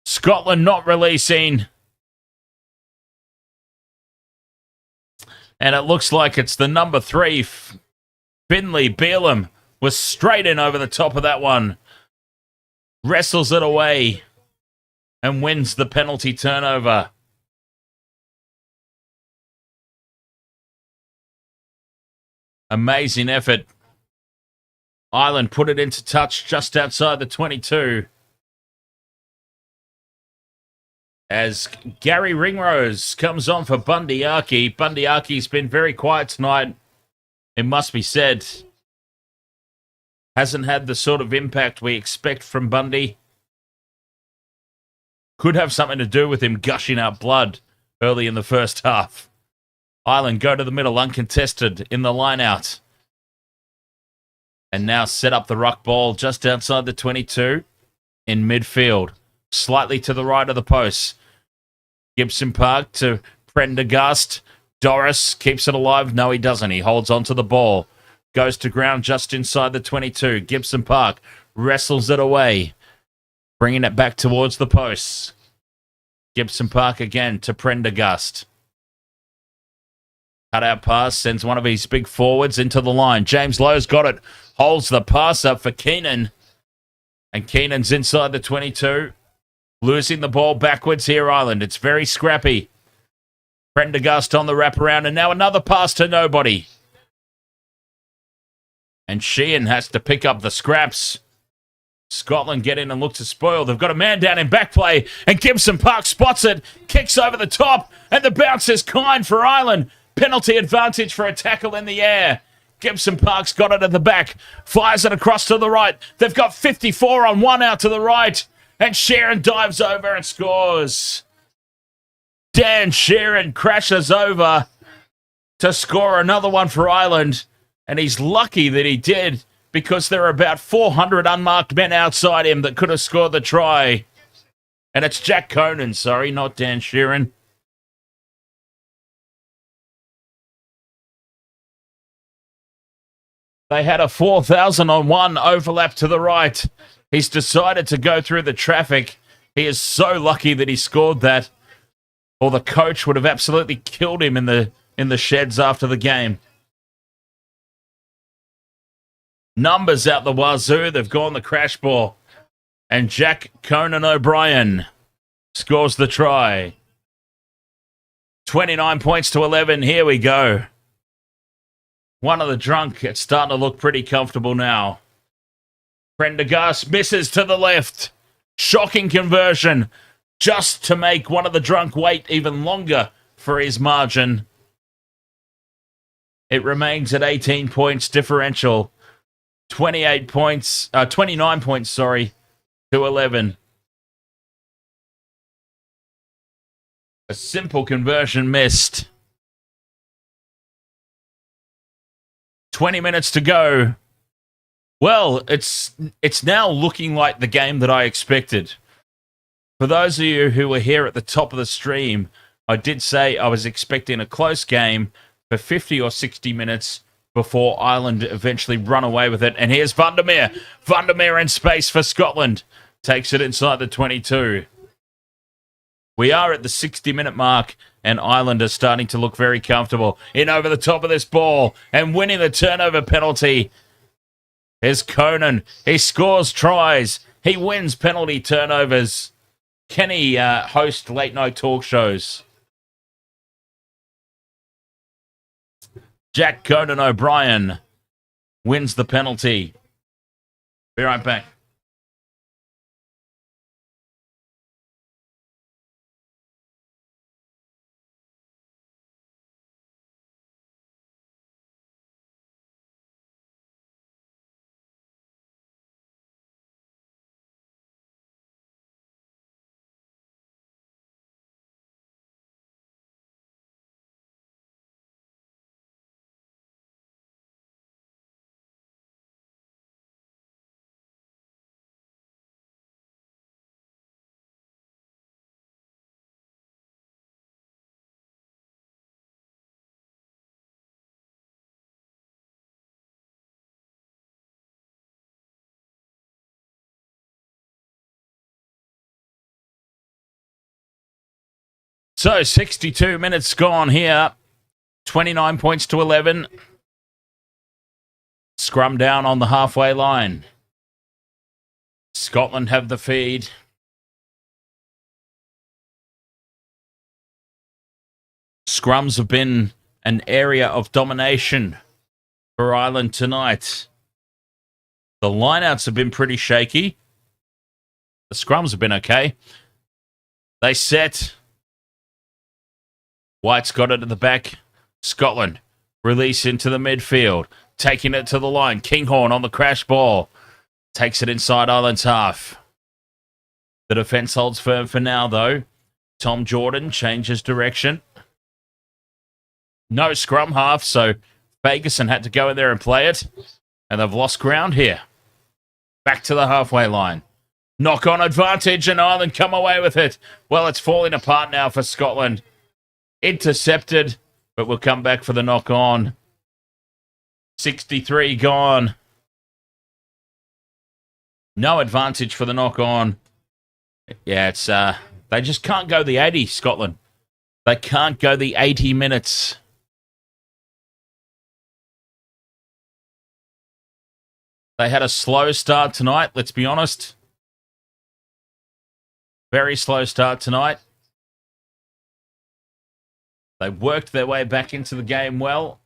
Scotland not releasing. And it looks like it's the number 3, Finley Beelum, was straight in over the top of that one. Wrestles it away and wins the penalty turnover. Amazing effort. Ireland put it into touch just outside the 22. As Gary Ringrose comes on for Bundyaki. Bundyaki's been very quiet tonight, it must be said. Hasn't had the sort of impact we expect from Bundy. Could have something to do with him gushing out blood early in the first half. Ireland go to the middle, uncontested in the line out. And now set up the ruck ball just outside the 22 in midfield. Slightly to the right of the post. Gibson Park to Prendergast. Doris keeps it alive. No, he doesn't. He holds onto the ball. Goes to ground just inside the 22. Gibson Park wrestles it away. Bringing it back towards the posts. Gibson Park again to Prendergast. Cutout pass, sends one of his big forwards into the line. James Lowe's got it. Holds the pass up for Keenan. And Keenan's inside the 22. Losing the ball backwards here, Ireland. It's very scrappy. Prendergast on the wraparound. And now another pass to nobody. And Sheehan has to pick up the scraps. Scotland get in and look to spoil. They've got a man down in back play. And Gibson Park spots it. Kicks over the top. And the bounce is kind for Ireland. Penalty advantage for a tackle in the air. Gibson Park's got it at the back. Fires it across to the right. They've got 54 on one out to the right. And Sheeran dives over and scores. Dan Sheeran crashes over to score another one for Ireland. And he's lucky that he did, because there are about 400 unmarked men outside him that could have scored the try. And it's Jack Conan, sorry, not Dan Sheeran. They had a 4,000-on-1 overlap to the right. He's decided to go through the traffic. He is so lucky that he scored that, or the coach would have absolutely killed him in the sheds after the game. Numbers out the wazoo. They've gone the crash ball. And Jack Conan O'Brien scores the try. 29 points to 11. Here we go. One of the drunk. It's starting to look pretty comfortable now. Prendergast misses to the left. Shocking conversion. Just to make one of the drunk wait even longer for his margin. It remains at 18 points differential. 29 points, to 11. A simple conversion missed. 20 minutes to go. Well, it's now looking like the game that I expected. For those of you who were here at the top of the stream, I did say I was expecting a close game for 50 or 60 minutes before Ireland eventually run away with it. And here's Vandermeer. Vandermeer in space for Scotland. Takes it inside the 22. We are at the 60-minute mark, and Ireland are starting to look very comfortable. In over the top of this ball and winning the turnover penalty. Here's Conan. He scores tries. He wins penalty turnovers. Can he host late-night talk shows? Jack Conan O'Brien wins the penalty. Be right back. So, 62 minutes gone here. 29 points to 11. Scrum down on the halfway line. Scotland have the feed. Scrums have been an area of domination for Ireland tonight. The lineouts have been pretty shaky. The scrums have been okay. They set. White's got it at the back. Scotland release into the midfield. taking it to the line. Kinghorn on the crash ball. Takes it inside Ireland's half. The defence holds firm for now, though. Tom Jordan changes direction. No scrum half, so Ferguson had to go in there and play it. And they've lost ground here. Back to the halfway line. Knock-on advantage, and Ireland come away with it. Well, it's falling apart now for Scotland. Intercepted, but we'll come back for the knock-on. 63 gone. No advantage for the knock-on. Yeah, it's they just can't go the 80, Scotland. They can't go the 80 minutes. They had a slow start tonight, let's be honest. Very slow start tonight. They worked their way back into the game well.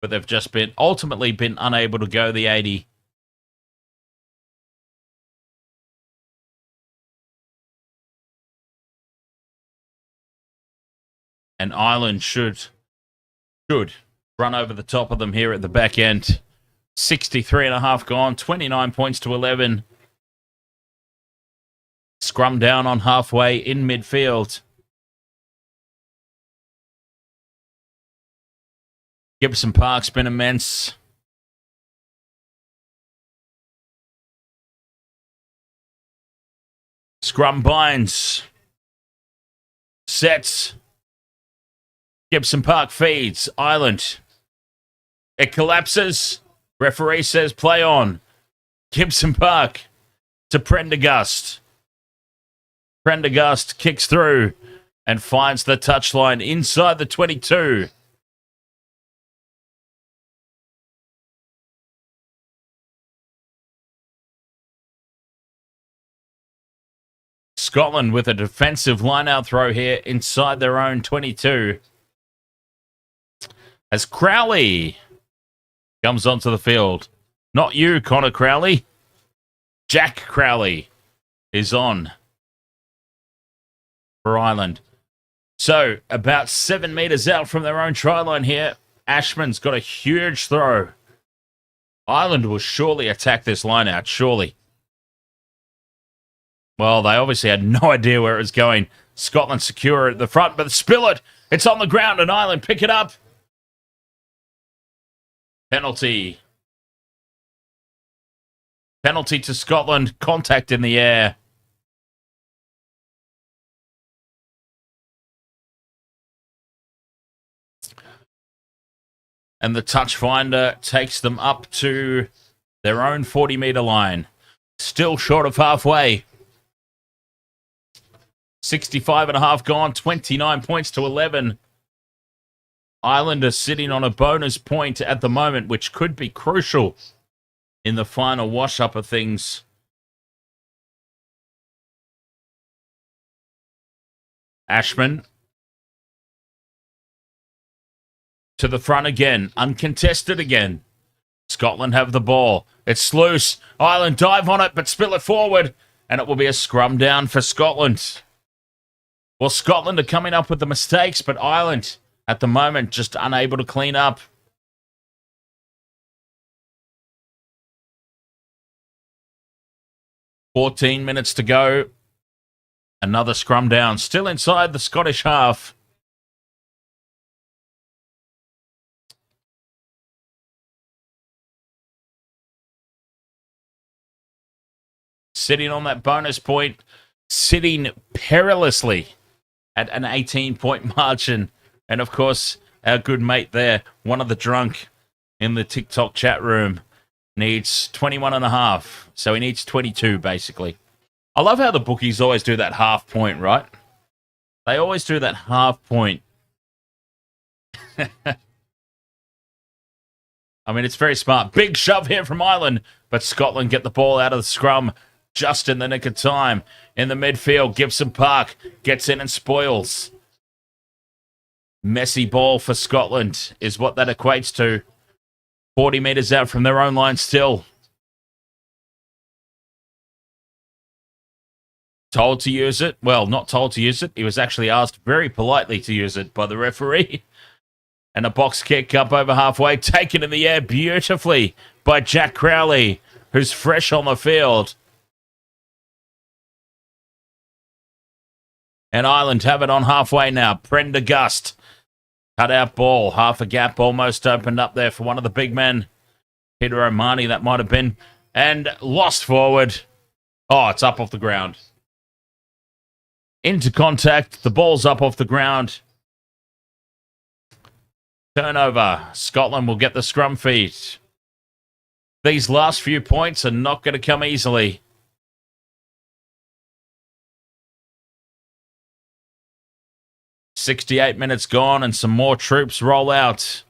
But they've just ultimately been unable to go the 80. And Ireland should run over the top of them here at the back end. 63.5 gone, 29 points to 11. Scrum down on halfway in midfield. Gibson Park's been immense. Scrum binds. Sets. Gibson Park feeds. Ireland. It collapses. Referee says play on. Gibson Park to Prendergast. Prendergast kicks through and finds the touchline inside the 22. Scotland with a defensive line-out throw here inside their own 22. As Crowley comes onto the field. Not you, Connor Crowley. Jack Crowley is on for Ireland. So, about 7 metres out from their own try line here. Ashman's got a huge throw. Ireland will surely attack this line out, surely. Well, they obviously had no idea where it was going. Scotland secure at the front, but spill it. It's on the ground and Ireland pick it up. Penalty. Penalty to Scotland. Contact in the air. And the touch finder takes them up to their own 40-metre line. Still short of halfway. 65.5 gone, 29 points to 11. Ireland are sitting on a bonus point at the moment, which could be crucial in the final wash-up of things. Ashman to the front again, uncontested again. Scotland have the ball. It's loose. Ireland dive on it, but spill it forward, and it will be a scrum down for Scotland. Well, Scotland are coming up with the mistakes, but Ireland, at the moment, just unable to clean up. "14 minutes to go. Another scrum down. Still inside the Scottish half. Sitting on that bonus point. Sitting perilously at an 18-point margin. And, of course, our good mate there, one of the drunk in the TikTok chat room, needs 21.5. So he needs 22, basically. I love how the bookies always do that half point, right? They always do that half point. I mean, it's very smart. Big shove here from Ireland, but Scotland get the ball out of the scrum just in the nick of time. In the midfield, Gibson Park gets in and spoils. Messy ball for Scotland is what that equates to. 40 metres out from their own line still. Told to use it. Well, not told to use it. He was actually asked very politely to use it by the referee. And a box kick up over halfway, taken in the air beautifully by Jack Crowley, who's fresh on the field. And Ireland have it on halfway now. Prendergast, cut out ball, half a gap almost opened up there for one of the big men. Peter O'Mahony, that might have been. And lost forward. Oh, it's up off the ground. Into contact, the ball's up off the ground. Turnover. Scotland will get the scrum feed. These last few points are not going to come easily. "68 minutes gone and some more troops roll out.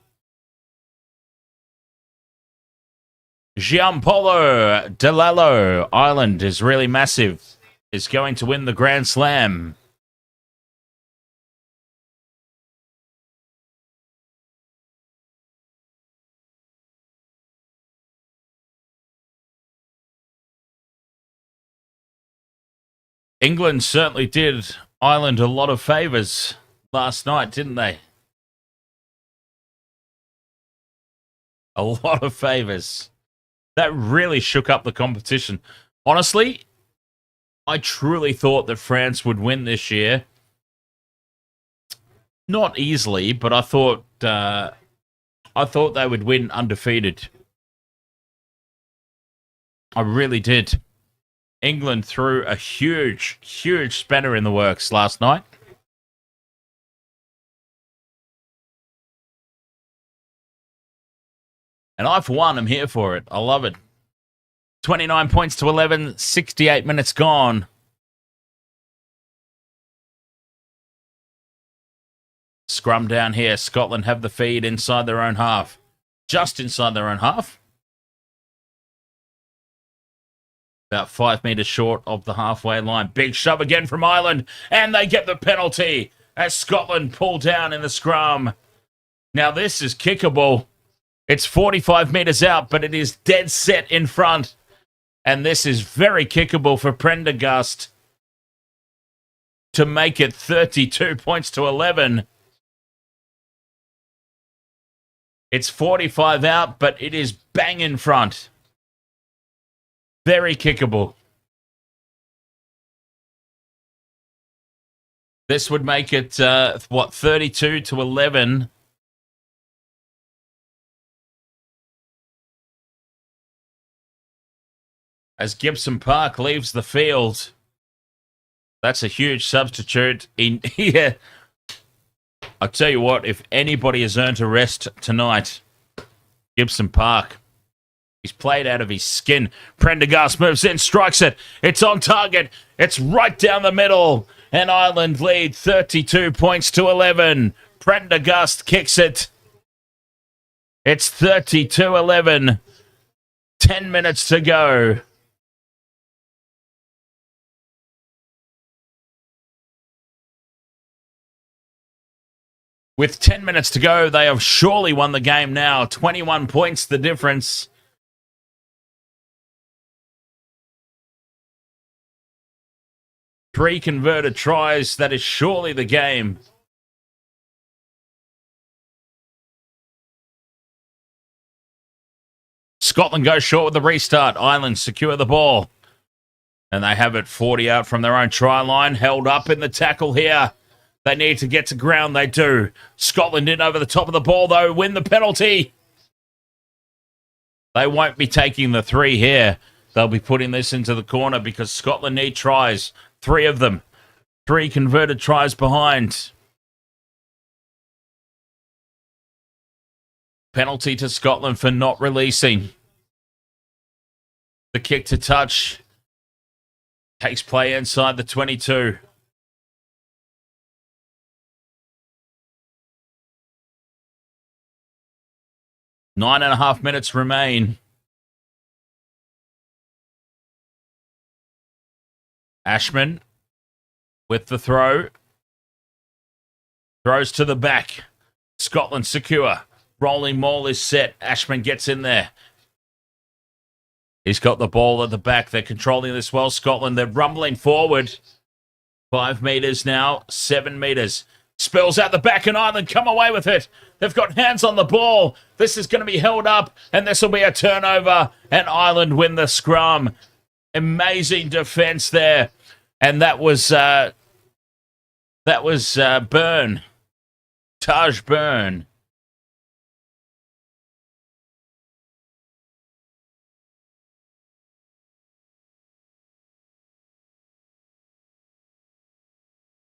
Giampolo Delalo, Ireland is really massive, is going to win the Grand Slam. England certainly did Ireland a lot of favours last night, didn't they? A lot of favours. That really shook up the competition. Honestly, I truly thought that France would win this year. Not easily, but I thought they would win undefeated. I really did. England threw a huge, huge spanner in the works last night. And I, for one, am here for it. I love it. 29 points to 11, 68 minutes gone. Scrum down here. Scotland have the feed inside their own half. Just inside their own half. About 5 metres short of the halfway line. Big shove again from Ireland. And they get the penalty as Scotland pull down in the scrum. Now this is kickable. It's 45 metres out, but it is dead set in front. And this is very kickable for Prendergast to make it 32 points to 11. It's 45 out, but it is bang in front. Very kickable. This would make it, 32 to 11. As Gibson Park leaves the field. That's a huge substitute in here. I'll tell you what, if anybody has earned a rest tonight, Gibson Park. He's played out of his skin. Prendergast moves in, strikes it. It's on target. It's right down the middle. And Ireland lead 32 points to 11. Prendergast kicks it. It's 32-11. 10 minutes to go. With 10 minutes to go, they have surely won the game now. 21 points the difference. Three converted tries. That is surely the game. Scotland goes short with the restart. Ireland secure the ball. And they have it 40 out from their own try line. Held up in the tackle here. They need to get to ground. They do. Scotland in over the top of the ball, though. Win the penalty. They won't be taking the three here. They'll be putting this into the corner because Scotland need tries. 3 of them. 3 converted tries behind. Penalty to Scotland for not releasing. The kick to touch. Takes play inside the 22. Nine and a half minutes remain. Ashman with the throw. Throws to the back. Scotland secure. Rolling maul is set. Ashman gets in there. He's got the ball at the back. They're controlling this well, Scotland. They're rumbling forward. 5 metres now. 7 metres. Spills out the back and Ireland come away with it. They've got hands on the ball. This is going to be held up and this will be a turnover and Ireland win the scrum. Amazing defence there. And that was Byrne. Taj Byrne.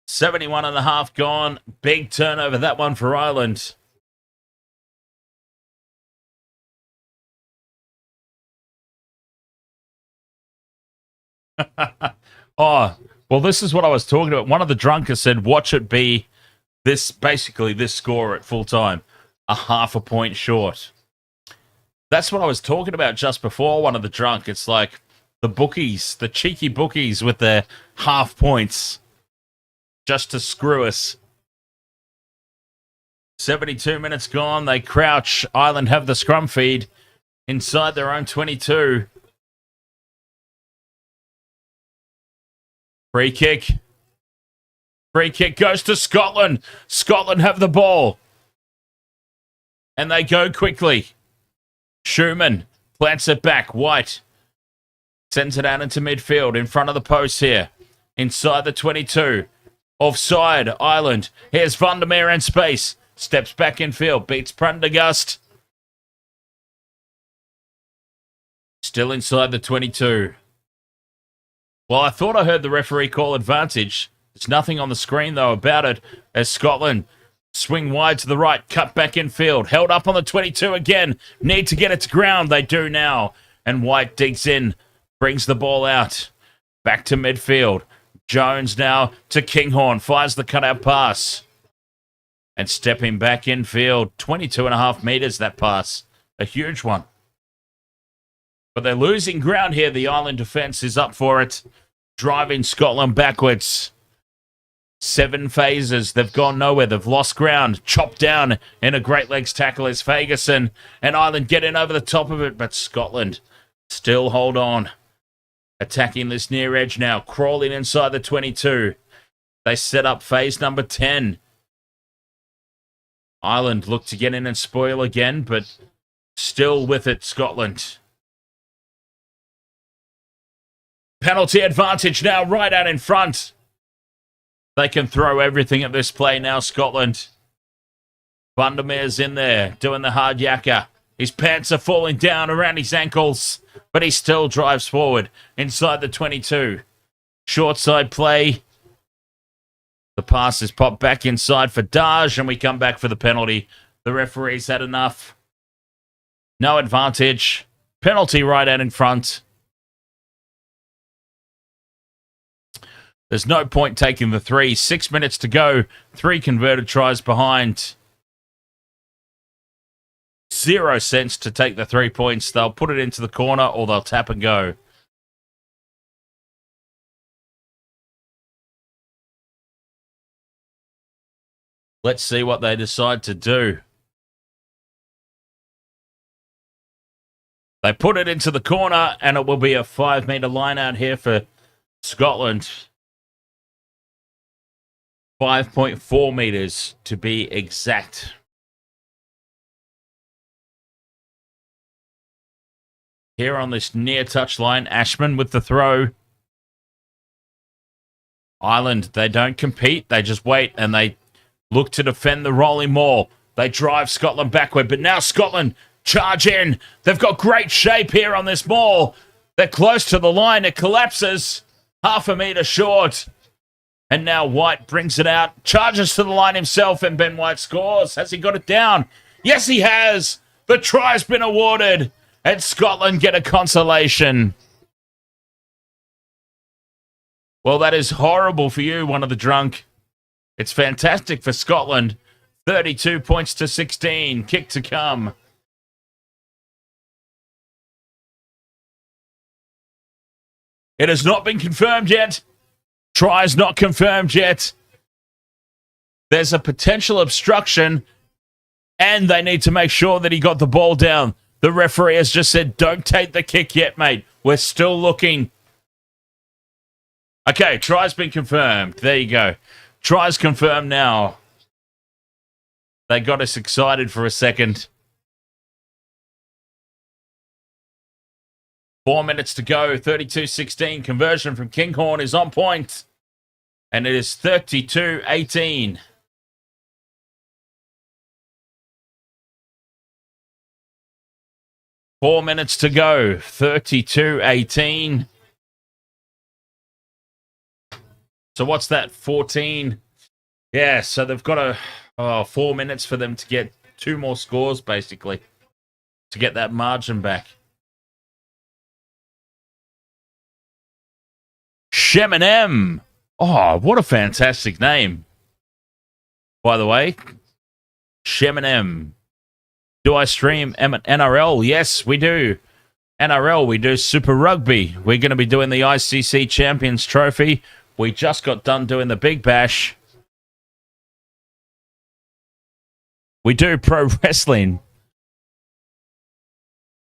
.71.5 gone. Big turnover, that one for Ireland. Oh, well, this is what I was talking about. One of the drunkers said, watch it be basically this score at full time, a half a point short. That's what I was talking about just before one of the drunk. It's like the bookies, the cheeky bookies with their half points. Just to screw us. 72 minutes gone. They crouch. Ireland have the scrum feed inside their own 22. Free kick. Free kick goes to Scotland. Scotland have the ball. And they go quickly. Schumann plants it back. White sends it out into midfield in front of the post here. Inside the 22. Offside, Ireland. Here's Vandermeer in space. Steps back in field. Beats Prendergast. Still inside the 22. Well, I thought I heard the referee call advantage. There's nothing on the screen, though, about it. As Scotland swing wide to the right. Cut back in field. Held up on the 22 again. Need to get it to ground. They do now. And White digs in. Brings the ball out. Back to midfield. Jones now to Kinghorn. Fires the cutout pass. And stepping back in field. 22.5 metres, that pass. A huge one. But they're losing ground here. The Ireland defence is up for it. Driving Scotland backwards. 7 phases. They've gone nowhere. They've lost ground. Chopped down in a great legs tackle is Fagerson. And Ireland get in over the top of it. But Scotland still hold on. Attacking this near edge now. Crawling inside the 22. They set up phase number 10. Ireland look to get in and spoil again, but still with it, Scotland. Penalty advantage now right out in front. They can throw everything at this play now, Scotland. Vandermeer's in there, doing the hard yakka. His pants are falling down around his ankles, but he still drives forward inside the 22. Short side play. The pass is popped back inside for Daj, and we come back for the penalty. The referee's had enough. No advantage. Penalty right out in front. There's no point taking the 3. 6 minutes to go. 3 converted tries behind. 0 cents to take the 3 points. They'll put it into the corner or they'll tap and go. Let's see what they decide to do. They put it into the corner and it will be a 5-metre line out here for Scotland. 5.4 metres to be exact. Here on this near touchline, Ashman with the throw. Ireland, they don't compete. They just wait and they look to defend the rolling maul. They drive Scotland backward, but now Scotland charge in. They've got great shape here on this maul. They're close to the line. It collapses. 0.5 metre short. And now White brings it out. Charges to the line himself and Ben White scores. Has he got it down? Yes, he has. The try's been awarded. And Scotland get a consolation. Well, that is horrible for you, one of the drunk. It's fantastic for Scotland. 32 points to 16. Kick to come. It has not been confirmed yet. Try's not confirmed yet. There's a potential obstruction, and they need to make sure that he got the ball down. The referee has just said, don't take the kick yet, mate. We're still looking. Okay, try's been confirmed. There you go. Try's confirmed now. They got us excited for a second. 4 minutes to go. 32-16. Conversion from Kinghorn is on point. And it is 32-18. Four minutes to go. 32-18. So what's that? 14. Yeah, so they've got 4 minutes for them to get two more scores, basically, to get that margin back. Sheminem. Oh, what a fantastic name. By the way, Sheminem. Do I stream NRL? Yes, we do. NRL, we do Super Rugby. We're going to be doing the ICC Champions Trophy. We just got done doing the Big Bash. We do pro wrestling.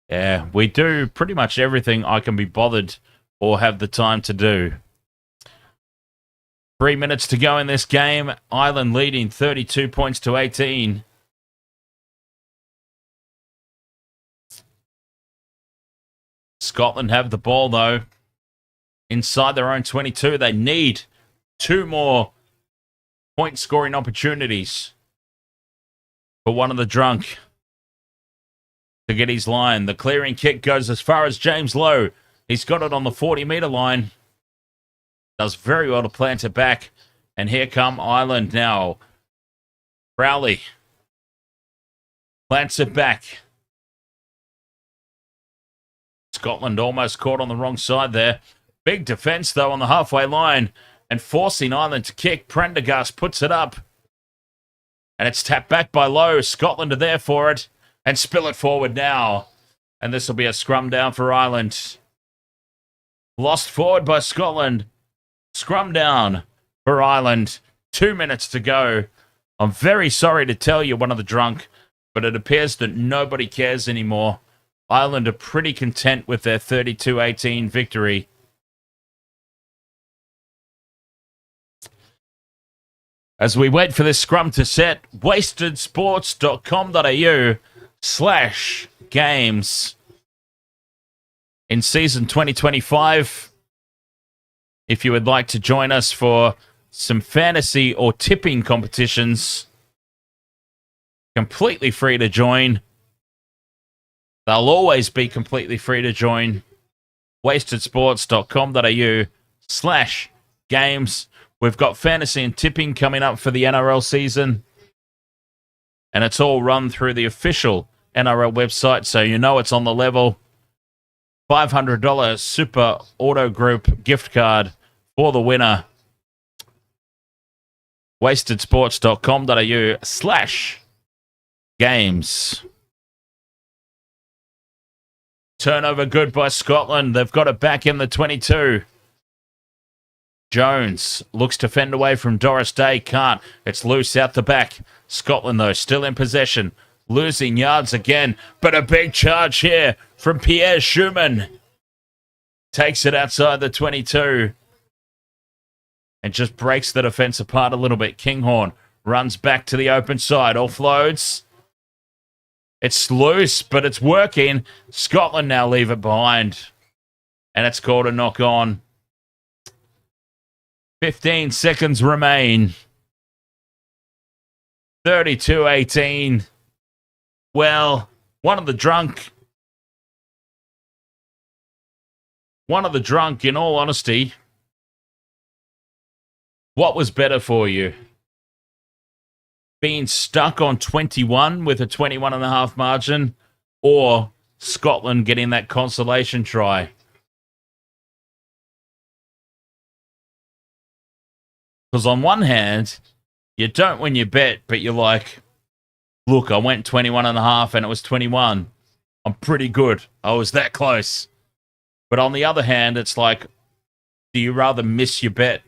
Yeah, we do pretty much everything I can be bothered or have the time to do. 3 minutes to go in this game. Ireland leading 32 points to 18. Scotland have the ball, though. Inside their own 22. They need two more point-scoring opportunities for one of the drunk to get his line. The clearing kick goes as far as James Lowe. He's got it on the 40-metre line. Does very well to plant it back. And here come Ireland now. Rowley plants it back. Scotland almost caught on the wrong side there. Big defence, though, on the halfway line. And forcing Ireland to kick. Prendergast puts it up. And it's tapped back by Lowe. Scotland are there for it. And spill it forward now. And this will be a scrum down for Ireland. Lost forward by Scotland. Scrum down for Ireland. 2 minutes to go. I'm very sorry to tell you, one of the drunk, but it appears that nobody cares anymore. Ireland are pretty content with their 32-18 victory. As we wait for this scrum to set, wastedsports.com.au/games. In season 2025, if you would like to join us for some fantasy or tipping competitions, completely free to join. They'll always be completely free to join. wastedsports.com.au/games. We've got fantasy and tipping coming up for the NRL season. And it's all run through the official NRL website, so you know it's on the level. $500 Super Auto Group gift card for the winner. wastedsports.com.au/games. Turnover good by Scotland. They've got it back in the 22. Jones looks to fend away from Doris Day. Can't. It's loose out the back. Scotland, though, still in possession. Losing yards again. But a big charge here from Pierre Schumann. Takes it outside the 22. And just breaks the defence apart a little bit. Kinghorn runs back to the open side. Offloads. It's loose, but it's working. Scotland now leave it behind. And it's called a knock on. 15 seconds remain. 32-18. Well, one of the drunk, in all honesty, what was better for you? Being stuck on 21 with a 21.5 margin, or Scotland getting that consolation try? Because on one hand, you don't win your bet, but you're like, look, I went 21.5 and it was 21. I'm pretty good. I was that close. But on the other hand, it's like, do you rather miss your bet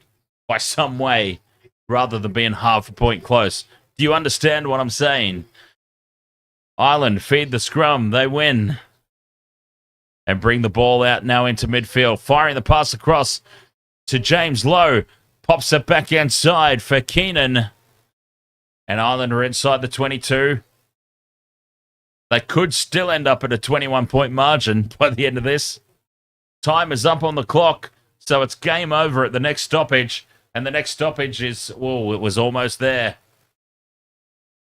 by some way rather than being half a point close? Do you understand what I'm saying? Ireland feed the scrum. They win. And bring the ball out now into midfield. Firing the pass across to James Lowe. Pops it back inside for Keenan. And Ireland are inside the 22. They could still end up at a 21-point margin by the end of this. Time is up on the clock, so it's game over at the next stoppage. And the next stoppage is, oh, it was almost there.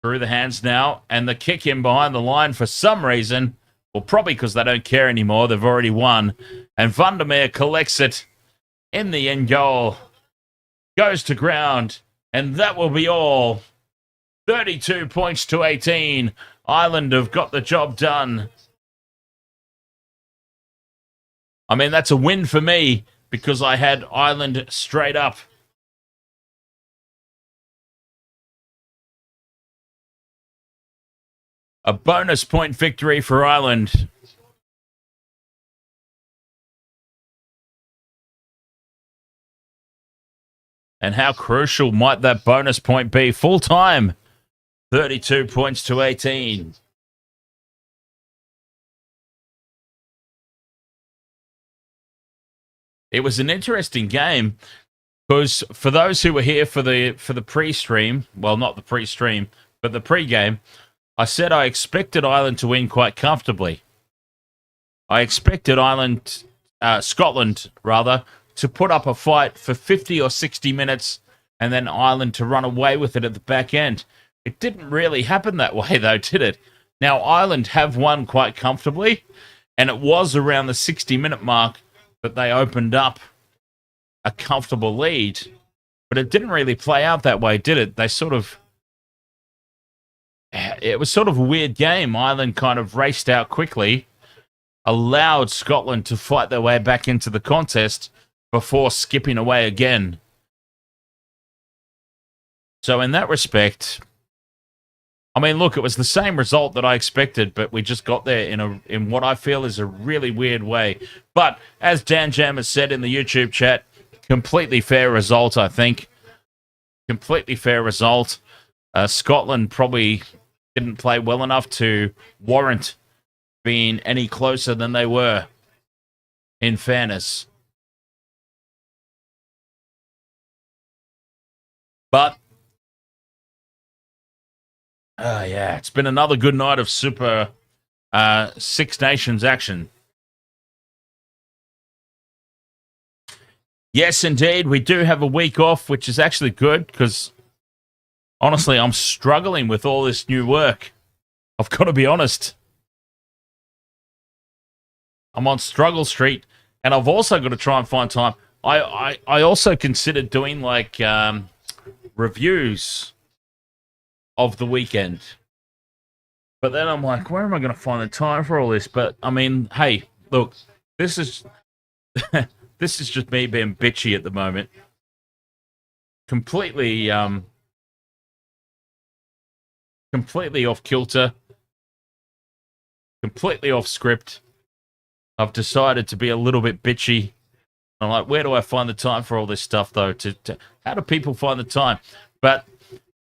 Through the hands now, and the kick in behind the line for some reason, well, probably because they don't care anymore. They've already won. And Vandermeer collects it in the end goal. Goes to ground, and that will be all. 32 points to 18. Ireland have got the job done. I mean, that's a win for me because I had Ireland straight up. A bonus point victory for Ireland. And how crucial might that bonus point be? Full time. 32 points to 18. It was an interesting game because for those who were here for the pre-stream, well, not the pre-stream, but the pre-game, I said I expected Ireland to win quite comfortably. I expected Scotland, to put up a fight for 50 or 60 minutes and then Ireland to run away with it at the back end. It didn't really happen that way, though, did it? Now, Ireland have won quite comfortably, and it was around the 60-minute mark that they opened up a comfortable lead. But it didn't really play out that way, did it? It was sort of a weird game. Ireland kind of raced out quickly, allowed Scotland to fight their way back into the contest before skipping away again. So in that respect, I mean, look, it was the same result that I expected, but we just got there in what I feel is a really weird way. But as Dan Jam has said in the YouTube chat, completely fair result, I think. Completely fair result. Scotland probably didn't play well enough to warrant being any closer than they were, in fairness. But yeah, it's been another good night of Super Six Nations action. Yes, indeed, we do have a week off, which is actually good because, honestly, I'm struggling with all this new work. I've got to be honest. I'm on Struggle Street, and I've also got to try and find time. I also considered doing, like, reviews of the weekend. But then I'm like, where am I going to find the time for all this? But, I mean, hey, look, this is this is just me being bitchy at the moment. Completely off kilter. Completely off script. I've decided to be a little bit bitchy. I'm like, where do I find the time for all this stuff, though? How do people find the time? But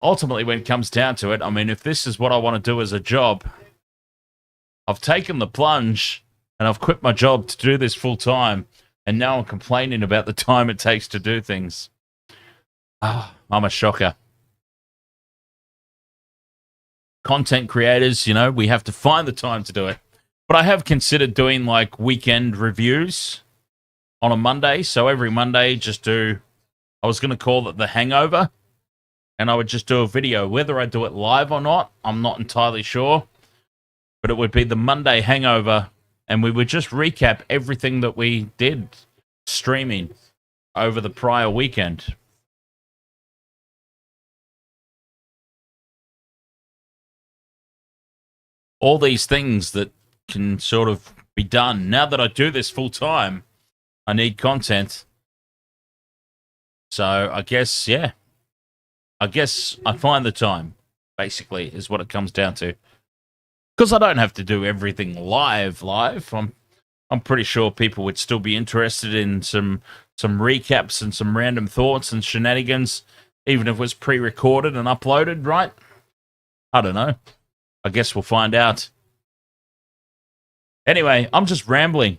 ultimately, when it comes down to it, I mean, if this is what I want to do as a job, I've taken the plunge and I've quit my job to do this full time, and now I'm complaining about the time it takes to do things. I'm a shocker. Content creators, you know, we have to find the time to do it. But I have considered doing, like, weekend reviews on a Monday. So every Monday, I was going to call it The Hangover. And I would just do a video. Whether I do it live or not, I'm not entirely sure. But it would be the Monday Hangover. And we would just recap everything that we did streaming over the prior weekend. All these things that can sort of be done. Now that I do this full time, I need content. So I guess, yeah. I guess I find the time, basically, is what it comes down to. Because I don't have to do everything live. I'm pretty sure people would still be interested in some recaps and some random thoughts and shenanigans, even if it was pre-recorded and uploaded, right? I don't know. I guess we'll find out. Anyway, I'm just rambling.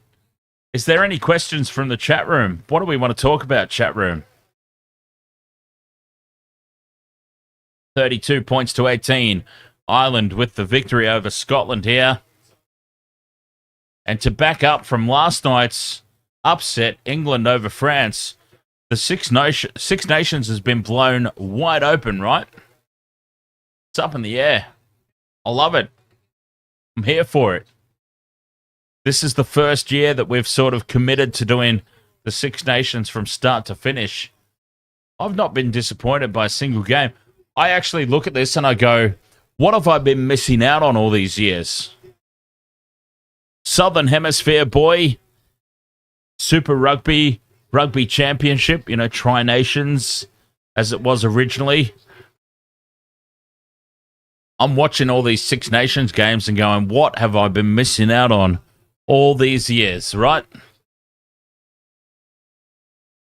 Is there any questions from the chat room? What do we want to talk about, chat room? 32 points to 18. Ireland with the victory over Scotland here. And to back up from last night's upset, England over France, the Six Nations has been blown wide open, right? It's up in the air. I love it. I'm here for it. This is the first year that we've sort of committed to doing the Six Nations from start to finish. I've not been disappointed by a single game. I actually look at this and I go, what have I been missing out on all these years? Southern Hemisphere, boy. Super Rugby Championship, Tri-Nations, as it was originally. I'm watching all these Six Nations games and going, what have I been missing out on all these years, right?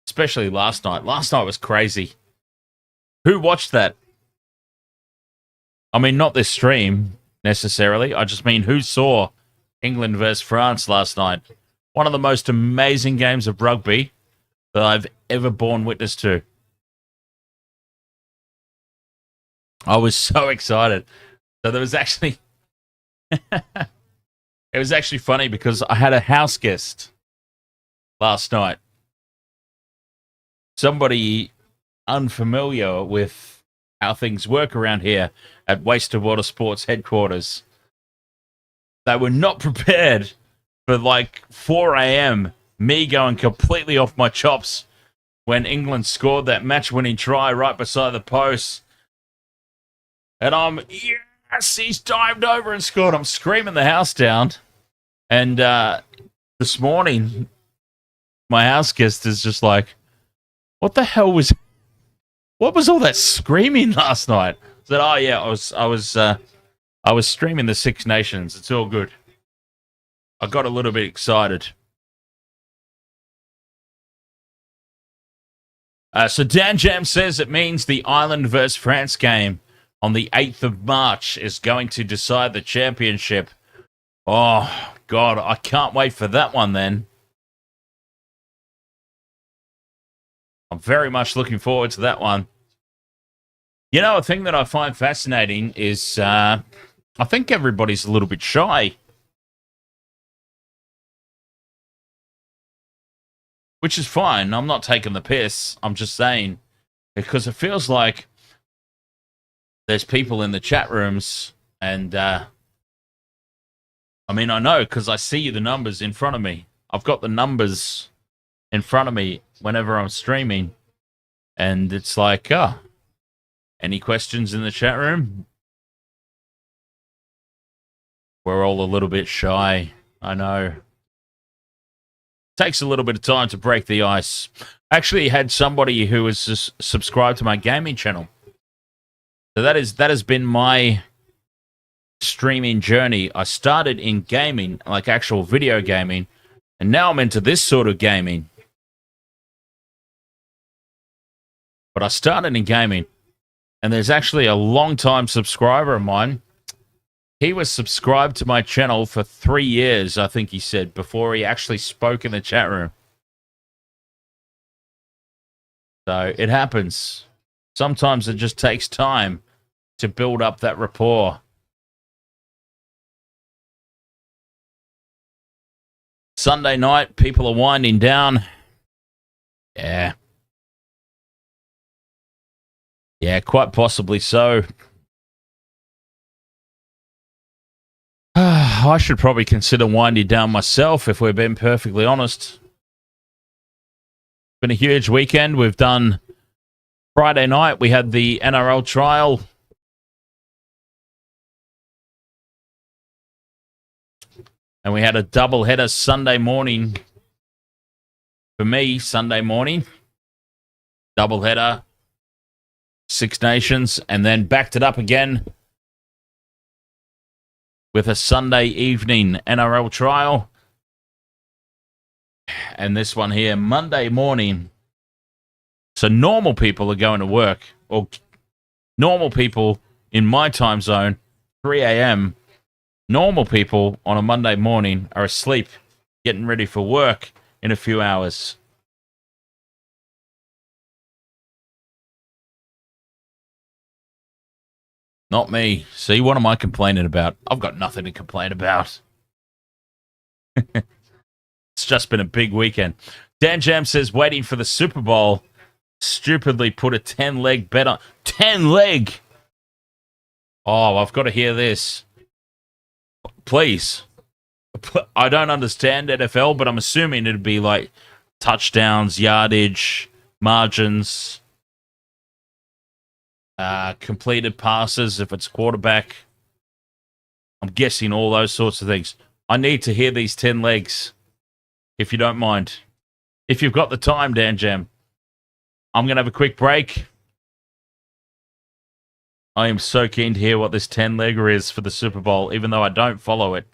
Especially last night. Last night was crazy. Who watched that? I mean, not this stream, necessarily. I just mean who saw England versus France last night? One of the most amazing games of rugby that I've ever borne witness to. I was so excited. So there was actually... It was actually funny because I had a house guest last night. Somebody unfamiliar with how things work around here at Waste of Water Sports headquarters. They were not prepared for like 4 a.m. me going completely off my chops when England scored that match-winning try right beside the post. And I'm, yes, he's dived over and scored. I'm screaming the house down. And this morning, my house guest is just like, what the hell was all that screaming last night? I said, oh yeah, I was streaming the Six Nations. It's all good. I got a little bit excited. So Dan Jam says it means the Ireland versus France game on the 8th of March is going to decide the championship. Oh, God, I can't wait for that one then. I'm very much looking forward to that one. You know, a thing that I find fascinating is I think everybody's a little bit shy. Which is fine. I'm not taking the piss. I'm just saying, because it feels like there's people in the chat rooms, and I mean, I know because I see the numbers in front of me. I've got the numbers in front of me whenever I'm streaming, and it's like, any questions in the chat room? We're all a little bit shy. I know. Takes a little bit of time to break the ice. I actually had somebody who was just subscribed to my gaming channel. So that has been my streaming journey. I started in gaming, like actual video gaming, and now I'm into this sort of gaming. But I started in gaming, and there's actually a long-time subscriber of mine. He was subscribed to my channel for 3 years, I think he said, before he actually spoke in the chat room. So it happens. Sometimes it just takes time to build up that rapport. Sunday night, people are winding down. Yeah. Yeah, quite possibly so. I should probably consider winding down myself, if we're being perfectly honest. Been a huge weekend. We've done Friday night. We had the NRL trial. And we had a doubleheader Sunday morning. For me, Sunday morning. Doubleheader. Six Nations. And then backed it up again with a Sunday evening NRL trial. And this one here, Monday morning. So normal people are going to work, or normal people in my time zone, 3 a.m. Normal people on a Monday morning are asleep, getting ready for work in a few hours. Not me. See, what am I complaining about? I've got nothing to complain about. It's just been a big weekend. Dan Jam says, waiting for the Super Bowl. Stupidly put a 10-leg bet on. 10-leg? Oh, I've got to hear this. Please. I don't understand NFL, but I'm assuming it'd be like touchdowns, yardage, margins, completed passes if it's quarterback. I'm guessing all those sorts of things. I need to hear these 10 legs, if you don't mind. If you've got the time, Dan Jam. I'm going to have a quick break. I am so keen to hear what this 10-legger is for the Super Bowl, even though I don't follow it.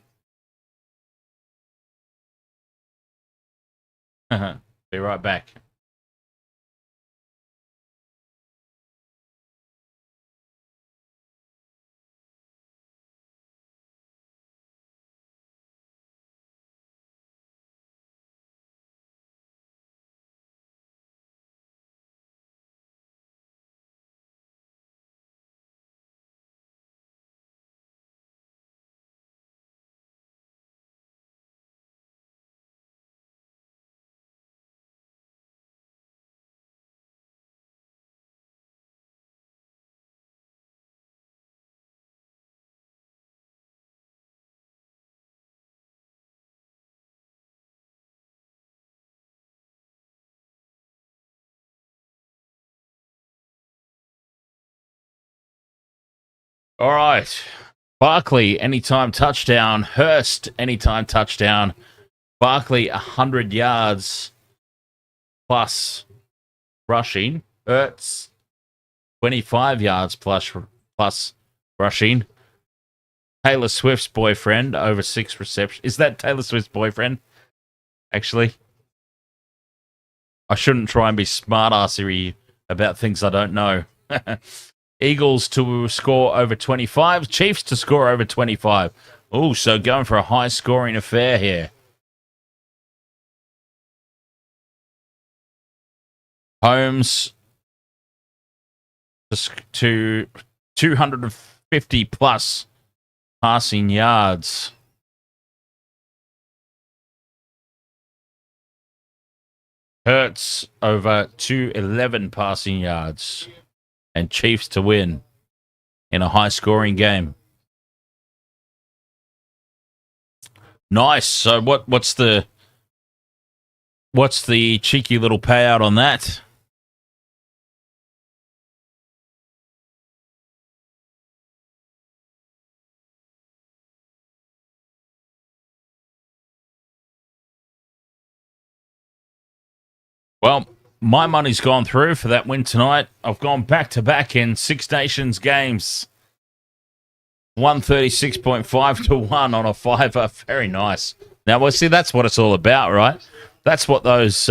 Be right back. All right. Barkley, anytime touchdown. Hurst, anytime touchdown. Barkley, 100 yards plus rushing. Hurts, 25 yards plus rushing. Taylor Swift's boyfriend, over 6 receptions. Is that Taylor Swift's boyfriend? Actually, I shouldn't try and be smart-assery about things I don't know. Eagles to score over 25. Chiefs to score over 25. Oh, so going for a high-scoring affair here. Holmes to 250 plus passing yards. Hurts over 211 passing yards. And Chiefs to win in a high-scoring game. Nice. So what's the cheeky little payout on that? Well, my money's gone through for that win tonight. I've gone back-to-back in Six Nations games. 136.5 to 1 on a fiver. Very nice. Now, well, see, that's what it's all about, right? That's what those...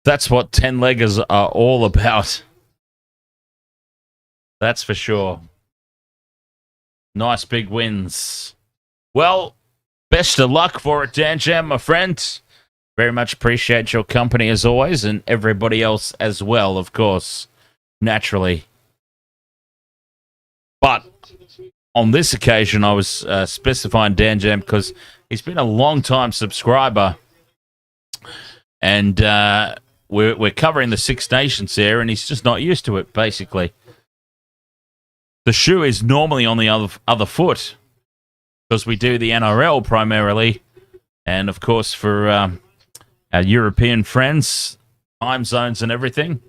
that's what 10-leggers are all about. That's for sure. Nice big wins. Well, best of luck for it, Dan Jam, my friend. Very much appreciate your company as always, and everybody else as well, of course, naturally. But on this occasion, I was specifying Dan Jam because he's been a long-time subscriber, and we're covering the Six Nations here, and he's just not used to it, basically. The shoe is normally on the other foot because we do the NRL primarily, and of course for... our European friends, time zones and everything.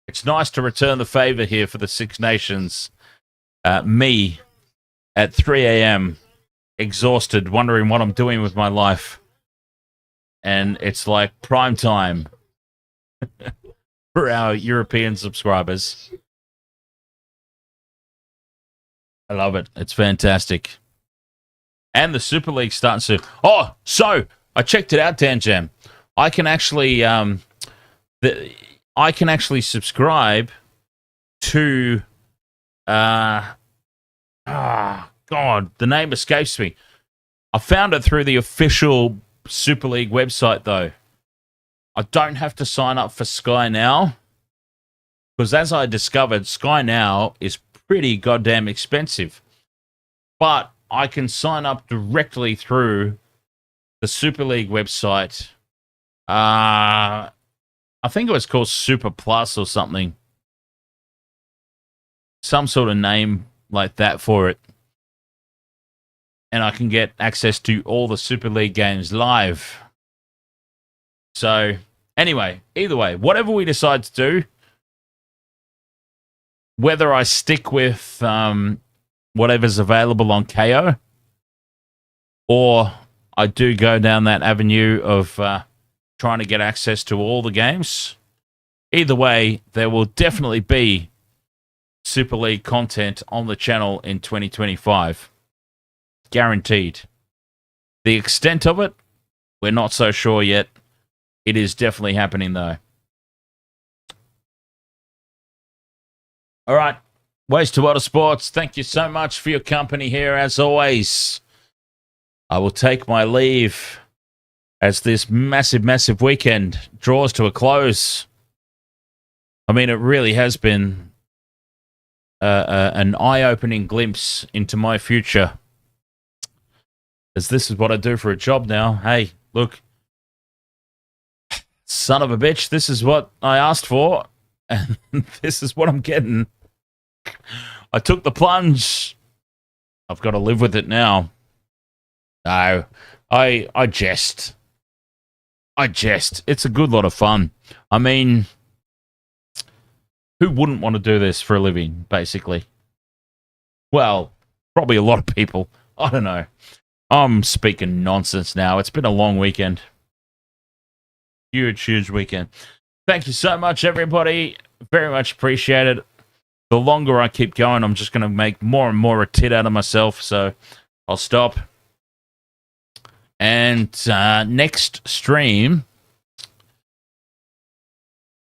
It's nice to return the favor here for the Six Nations. Me, at 3 a.m., exhausted, wondering what I'm doing with my life. And it's like prime time for our European subscribers. I love it. It's fantastic. And the Super League starting soon. Oh, so I checked it out, Dan Jam. I can actually subscribe to God, the name escapes me. I found it through the official Super League website though. I don't have to sign up for Sky now. Because as I discovered, Sky Now is pretty goddamn expensive. But I can sign up directly through the Super League website. I think it was called Super Plus or something. Some sort of name like that for it. And I can get access to all the Super League games live. So, anyway, either way, whatever we decide to do, whether I stick with whatever's available on KO, or I do go down that avenue of trying to get access to all the games, either way, there will definitely be Super League content on the channel in 2025. Guaranteed. The extent of it, we're not so sure yet. It is definitely happening, though. All right. Ways to Water Sports, thank you so much for your company here, as always. I will take my leave as this massive, massive weekend draws to a close. I mean, it really has been an eye-opening glimpse into my future, as this is what I do for a job now. Hey, look, son of a bitch, this is what I asked for, and this is what I'm getting. I took the plunge. I've got to live with it now. No, I jest. I jest. It's a good lot of fun. I mean, who wouldn't want to do this for a living, basically? Well, probably a lot of people. I don't know. I'm speaking nonsense now. It's been a long weekend. Huge, huge weekend. Thank you so much, everybody. Very much appreciated. The longer I keep going, I'm just going to make more and more a tit out of myself, so I'll stop. And next stream,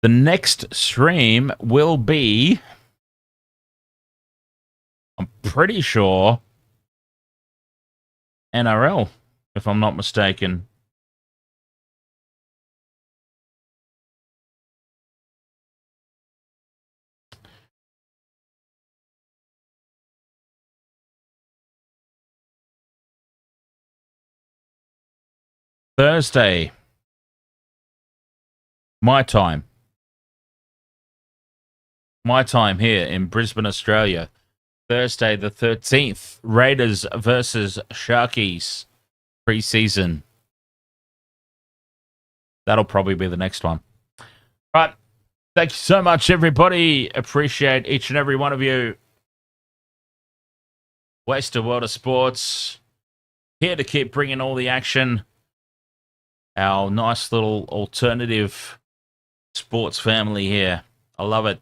the next stream will be, I'm pretty sure, NRL, if I'm not mistaken. Thursday, my time here in Brisbane, Australia. Thursday the 13th, Raiders versus Sharkies preseason. That'll probably be the next one. Right. Thank you so much, everybody. Appreciate each and every one of you. Waste of World of Sports. Here to keep bringing all the action. Our nice little alternative sports family here. I love it.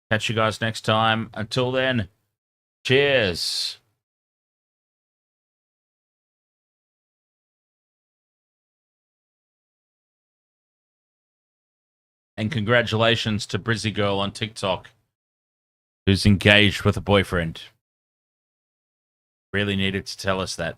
Catch you guys next time. Until then, cheers. And congratulations to Brizzy Girl on TikTok, who's engaged with a boyfriend. Really needed to tell us that.